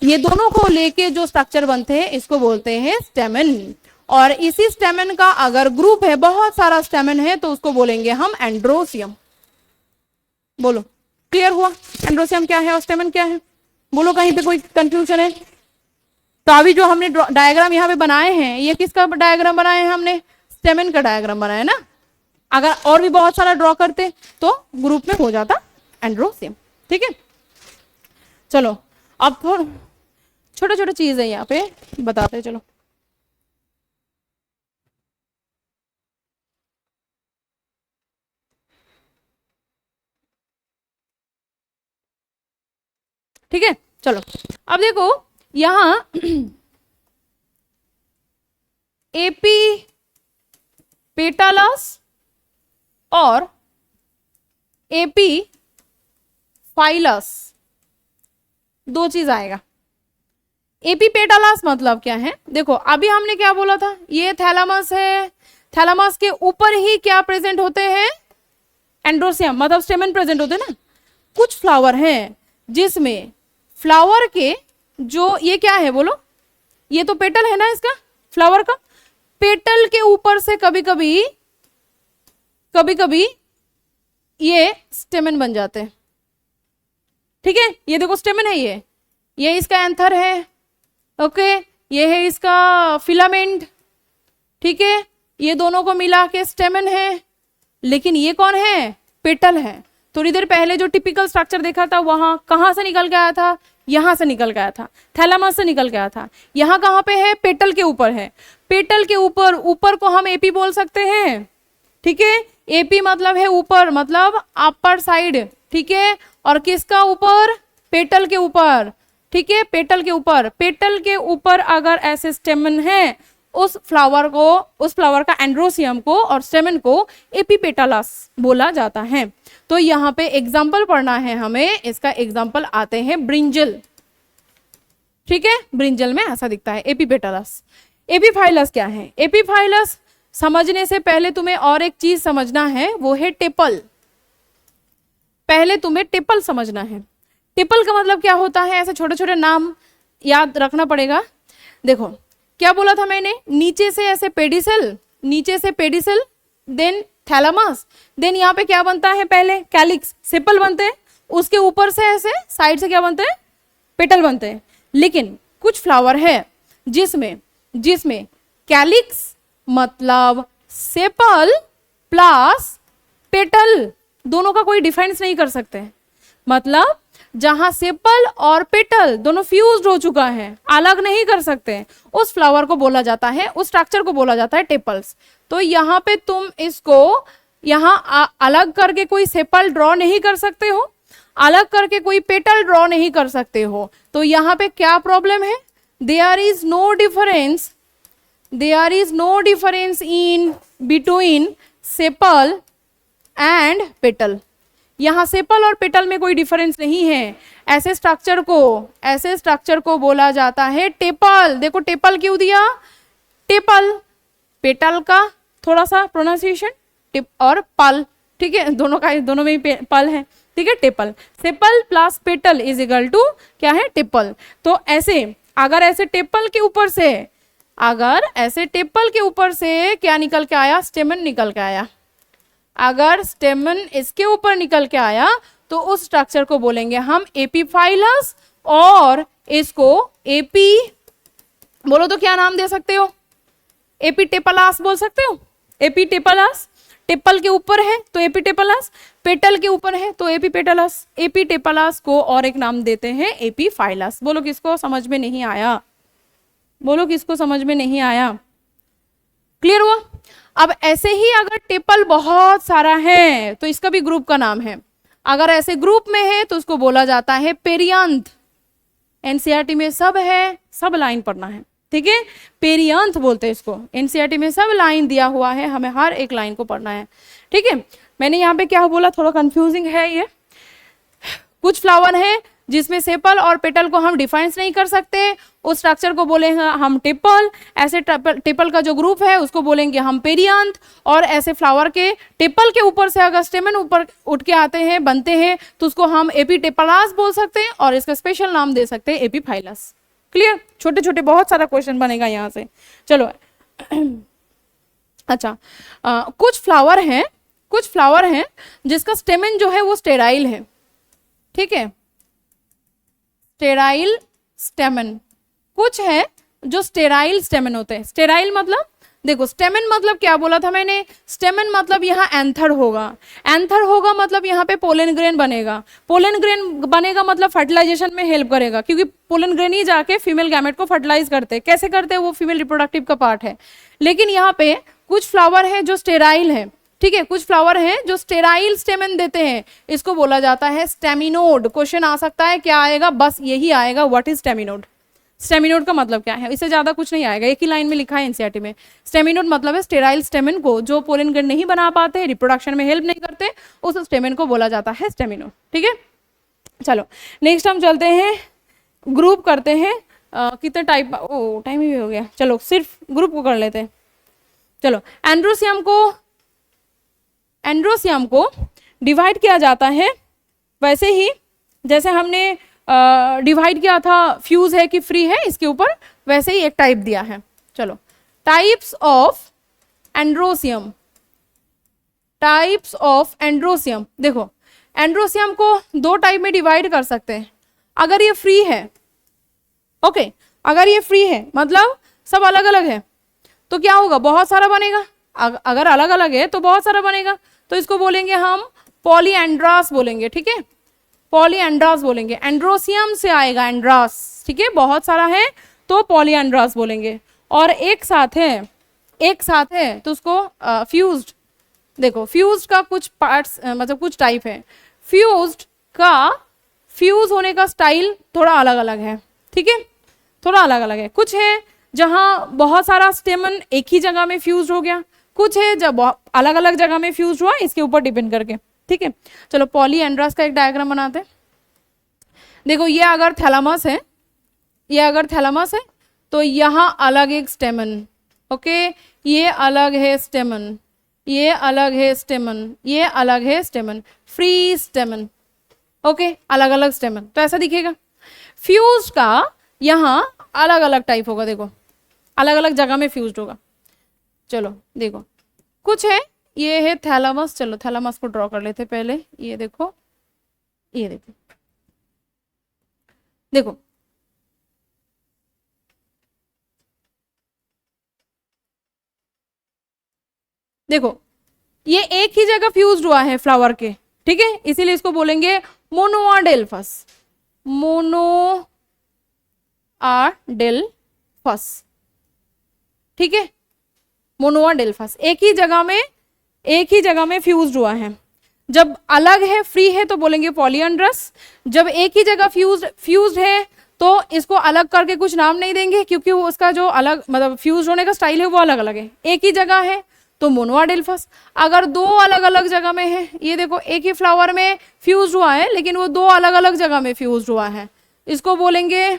ये दोनों को लेके जो स्ट्रक्चर बनते हैं इसको बोलते हैं स्टेमन। और इसी स्टेमन का अगर ग्रुप है, बहुत सारा स्टेमन है, तो उसको बोलेंगे हम एंड्रोसियम। बोलो, क्लियर हुआ एंड्रोसियम क्या है और स्टेमन क्या है? बोलो, कहीं पे कोई कंफ्यूजन है? तो अभी जो हमने डायग्राम यहाँ पे बनाए हैं, ये किसका डायग्राम बनाए हैं हमने? स्टेमन का डायग्राम बनाया है ना। अगर और भी बहुत सारा ड्रॉ करते तो ग्रुप में हो जाता एंड्रोसियम। ठीक है, चलो अब थोड़ा छोटे छोटे चीज है यहाँ पे बताते चलो। ठीक है, चलो अब देखो यहां एपी पेटालस और एपी फाइलस दो चीज आएगा। एपी पेटालस मतलब क्या है? देखो अभी हमने क्या बोला था, ये थैलामस है, थैलामस के ऊपर ही क्या प्रेजेंट होते हैं? एंड्रोसियम मतलब स्टेमन प्रेजेंट होते हैं ना। कुछ फ्लावर हैं जिसमें फ्लावर के जो ये क्या है बोलो, ये तो पेटल है ना इसका फ्लावर का, पेटल के ऊपर से कभी कभी ये स्टेमन बन जाते हैं। ठीक है, ये देखो स्टेमन है, ये इसका एंथर है, ओके, ये है इसका फिलामेंट। ठीक है, ये दोनों को मिला के स्टेमन है, लेकिन ये कौन है? पेटल है। थोड़ी देर पहले जो टिपिकल स्ट्रक्चर देखा था वहां कहां से निकल के आया था? यहां से निकल के आया था, थैलामस से निकल के आया था। यहां कहां पे है? पेटल के ऊपर है। पेटल के ऊपर को हम एपी बोल सकते हैं। ठीक है, एपी मतलब है ऊपर, मतलब अपर साइड। ठीक है, और किसका ऊपर? पेटल के ऊपर। ठीक है, पेटल के ऊपर, पेटल के ऊपर अगर ऐसे स्टेमन है, उस फ्लावर का एंड्रोसियम को और स्टेमन को एपीपेटालस बोला जाता है। तो यहाँ पे एग्जाम्पल पढ़ना है हमें, इसका एग्जाम्पल आते हैं ब्रिंजल। ठीक है, ब्रिंजल में ऐसा दिखता है एपीपेटालस। एपीफाइलस क्या है? एपीफाइलस समझने से पहले तुम्हें और एक चीज समझना है, वो है टेपल। पहले तुम्हें टेपल समझना है। टेपल का मतलब क्या होता है? ऐसे छोटे छोटे नाम याद रखना पड़ेगा। देखो क्या बोला था मैंने, नीचे से ऐसे पेडिसल, नीचे से पेडिसल, देन थैलामस, देन यहाँ पे क्या बनता है? पहले कैलिक्स, सेपल बनते हैं, उसके ऊपर से ऐसे साइड से क्या बनते हैं? पेटल बनते हैं। लेकिन कुछ फ्लावर है जिसमें कैलिक्स मतलब सेपल प्लस पेटल दोनों का कोई डिफरेंस नहीं कर सकते। मतलब जहां सेपल और पेटल दोनों फ्यूज्ड हो चुका है, अलग नहीं कर सकते, उस फ्लावर को बोला जाता है, उस स्ट्रक्चर को बोला जाता है टेपल्स। तो यहाँ पे तुम इसको यहाँ अलग करके कोई सेपल ड्रॉ नहीं कर सकते हो, अलग करके कोई पेटल ड्रॉ नहीं कर सकते हो। तो यहाँ पे क्या प्रॉब्लम है? There is no difference in between sepal and petal. यहाँ सेपल और पेटल में कोई डिफरेंस नहीं है। ऐसे स्ट्रक्चर को बोला जाता है टेपल। देखो टेपल क्यों दिया? टेपल, पेटल का थोड़ा सा प्रोनाउंसिएशन टिप और पल, ठीक है, दोनों में ही पल है। ठीक है, tepal, sepal plus petal is equal to क्या है? टेपल। तो ऐसे अगर ऐसे टेपल के ऊपर से क्या निकल के आया? स्टेमन निकल के आया। अगर स्टेमन इसके ऊपर निकल के आया तो उस स्ट्रक्चर को बोलेंगे हम एपीफाइलस, और इसको एपी बोलो तो क्या नाम दे सकते हो? एपीटेपलास बोल सकते हो। एपीटेपलास, टेपल के ऊपर है तो एपीटेपलास, पेटल के ऊपर है तो एपीपेटलास। एपीटेपलास को और एक नाम देते हैं एपीफाइलस। बोलो किसको समझ में नहीं आया? बोलो किसको समझ में नहीं आया? क्लियर हुआ? अब ऐसे ही अगर टेपल बहुत सारा है तो इसका भी ग्रुप का नाम है। अगर ऐसे ग्रुप में है तो उसको बोला जाता है पेरियांथ। एनसीईआरटी में सब है, सब लाइन पढ़ना है, ठीक है, पेरियांथ बोलते हैं इसको। एनसीईआरटी में सब लाइन दिया हुआ है, हमें हर एक लाइन को पढ़ना है, ठीक है। मैंने यहाँ पे क्या बोला, थोड़ा कंफ्यूजिंग है ये। कुछ फ्लावर है जिसमें सेपल और पेटल को हम डिफाइंस नहीं कर सकते, उस स्ट्रक्चर को बोलेंगे हम टिपल। ऐसे टिपल का जो ग्रुप है उसको बोलेंगे हम पेरियांथ। और ऐसे फ्लावर के टिपल के ऊपर से अगर स्टेमन ऊपर उठ के आते हैं, बनते हैं, तो उसको हम एपिटेपलास बोल सकते हैं और इसका स्पेशल नाम दे सकते हैं एपीफाइलस। क्लियर? छोटे छोटे बहुत सारा क्वेश्चन बनेगा यहाँ से। चलो अच्छा, कुछ फ्लावर हैं जिसका स्टेमन जो है वो स्टेराइल है, ठीक है, स्टेराइल स्टेमन। कुछ है जो स्टेराइल स्टेमन होते हैं। स्टेराइल मतलब, देखो स्टेमन मतलब क्या बोला था मैंने, स्टेमन मतलब यहाँ एंथर होगा। एंथर होगा मतलब यहाँ पे पोलन ग्रेन बनेगा। पोलन ग्रेन बनेगा मतलब फर्टिलाइजेशन में हेल्प करेगा, क्योंकि पोलन ग्रेन ही जाके फीमेल गैमेट को फर्टिलाइज करते हैं। कैसे करते हैं, वो फीमेल रिप्रोडक्टिव का पार्ट है। लेकिन यहाँ पे कुछ फ्लावर है जो स्टेराइल है, ठीक है, कुछ फ्लावर हैं जो स्टेराइल स्टेमन देते हैं, इसको बोला जाता है स्टेमिनोड। क्वेश्चन आ सकता है, क्या आएगा, बस यही आएगा, व्हाट इज स्टेमिनोड। स्टेमिनोड का मतलब क्या है, इससे ज्यादा कुछ नहीं आएगा, एक ही लाइन में लिखा है एनसीईआरटी में। स्टेमिनोड मतलब है स्टेराइल स्टेमन को जो पोलन ग्रेन नहीं बना पाते, रिप्रोडक्शन में हेल्प नहीं करते, उस स्टेमन को बोला जाता है स्टेमिनोड, ठीक है। चलो नेक्स्ट हम चलते हैं, ग्रुप करते हैं। कितने टाइप, ओ टाइम भी हो गया, चलो सिर्फ ग्रुप को कर लेते हैं। चलो एंड्रोसियम को डिवाइड किया जाता है वैसे ही जैसे हमने डिवाइड किया था फ्यूज है कि फ्री है, इसके ऊपर वैसे ही एक टाइप दिया है। चलो टाइप्स ऑफ एंड्रोसियम। देखो एंड्रोसियम को दो टाइप में डिवाइड कर सकते हैं। अगर ये फ्री है, ओके, अगर ये फ्री है मतलब सब अलग अलग है, तो क्या होगा, बहुत सारा बनेगा। अगर अलग अलग है तो बहुत सारा बनेगा, तो इसको बोलेंगे हम पॉलीएंड्रास बोलेंगे, ठीक है, पॉलीएंड्रास बोलेंगे। एंड्रोसियम से आएगा एंड्रास, ठीक है, बहुत सारा है तो पॉलीएंड्रास बोलेंगे। और एक साथ है तो उसको फ्यूज्ड। देखो फ्यूज्ड का कुछ पार्ट्स मतलब कुछ टाइप है। फ्यूज्ड का फ्यूज होने का स्टाइल थोड़ा अलग अलग है, ठीक है, थोड़ा अलग अलग है। कुछ है जहां बहुत सारा स्टेमन एक ही जगह में फ्यूज हो गया, कुछ है जब अलग अलग जगह में फ्यूज हुआ, इसके ऊपर डिपेंड करके, ठीक है। चलो पॉलीएंड्रास का एक डायग्राम बनाते हैं। देखो ये अगर थैलामस है, तो यहाँ अलग एक स्टेमन, ओके, ये अलग है स्टेमन, ये अलग है स्टेमन, ये अलग है स्टेमन, फ्री स्टेमन, ओके, अलग अलग स्टेमन, तो ऐसा दिखेगा। फ्यूज का यहाँ अलग अलग टाइप होगा, देखो अलग अलग जगह में फ्यूज्ड होगा। चलो देखो कुछ है, ये है थैलामस। चलो थैलामस को ड्रॉ कर लेते पहले। ये देखो, ये देखो, देखो देखो ये एक ही जगह फ्यूज्ड हुआ है फ्लावर के, ठीक है, इसीलिए इसको बोलेंगे मोनोआडेल्फस। मोनोआडेल्फस, ठीक है, मोनोआडेल्फस एक ही जगह में फ्यूज्ड हुआ है। जब अलग है, फ्री है, तो बोलेंगे पॉलीएंड्रस। जब एक ही जगह फ्यूज्ड है तो इसको अलग करके कुछ नाम नहीं देंगे, क्योंकि वो उसका जो अलग मतलब फ्यूज होने का स्टाइल है वो अलग अलग है। एक ही जगह है तो मोनोआडेल्फस। अगर दो अलग अलग जगह में है, ये देखो एक ही फ्लावर में फ्यूज हुआ है लेकिन वो दो अलग अलग जगह में फ्यूज हुआ है, इसको बोलेंगे,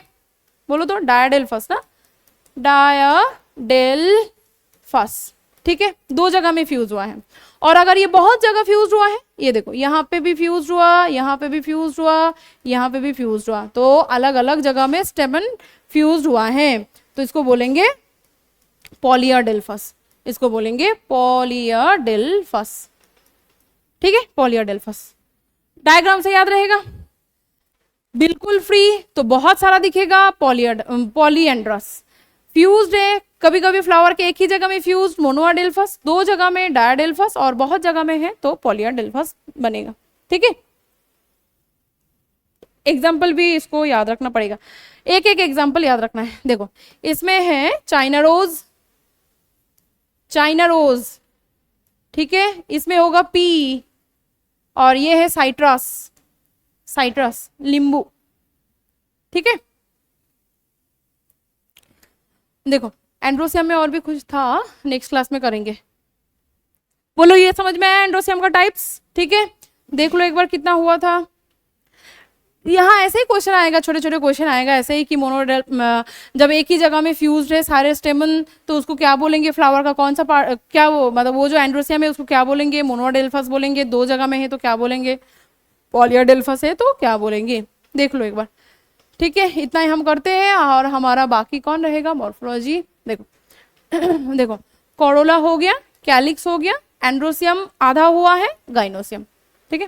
बोलो तो डायाडेल्फस ना, डायाडेल्फस, ठीक है, दो जगह में फ्यूज हुआ है। और अगर ये बहुत जगह फ्यूज हुआ है, ये देखो यहाँ पे भी फ्यूज हुआ, यहाँ पे भी फ्यूज हुआ, यहाँ पे भी फ्यूज हुआ, तो अलग अलग जगह में स्टेमन फ्यूज हुआ है, तो इसको बोलेंगे पॉलीआडेल्फस, इसको बोलेंगे पॉलीआडेल्फस, ठीक है, पॉलीआडेल्फस। डायग्राम से याद रहेगा। बिल्कुल फ्री तो बहुत सारा दिखेगा, पॉलीएंड्रस। फ्यूज्ड है, कभी कभी फ्लावर के एक ही जगह में फ्यूज्ड, मोनोआडेल्फस, दो जगह में डायाडेल्फस, और बहुत जगह में है तो पॉलीआडेल्फस बनेगा, ठीक है। एग्जाम्पल भी इसको याद रखना पड़ेगा, एक एक एग्जाम्पल याद रखना है। देखो इसमें है चाइना रोज, ठीक है, इसमें होगा पी, और ये है साइट्रस, साइट्रस नींबू, ठीक है। देखो एंड्रोसियम में और भी कुछ था, नेक्स्ट क्लास में करेंगे। बोलो ये समझ में आया एंड्रोसियम का टाइप्स, ठीक है। देख लो एक बार कितना हुआ था। यहाँ ऐसे ही क्वेश्चन आएगा, छोटे छोटे क्वेश्चन आएगा ऐसे ही कि मोनोडेल, जब एक ही जगह में फ्यूज्ड है सारे स्टेमन तो उसको क्या बोलेंगे, फ्लावर का कौन सा पार्ट, क्या वो मतलब वो जो एंड्रोसियम है उसको क्या बोलेंगे, मोनोडेल्फस बोलेंगे, दो जगह में है तो क्या बोलेंगे, पॉलियाडेल्फस है तो क्या बोलेंगे, देख लो एक बार, ठीक है। इतना ही हम करते हैं और हमारा बाकी कौन रहेगा, मॉर्फोलॉजी। देखो देखो कोरोला हो गया, कैलिक्स हो गया, एंड्रोसियम आधा हुआ है, गाइनोसियम, ठीक है।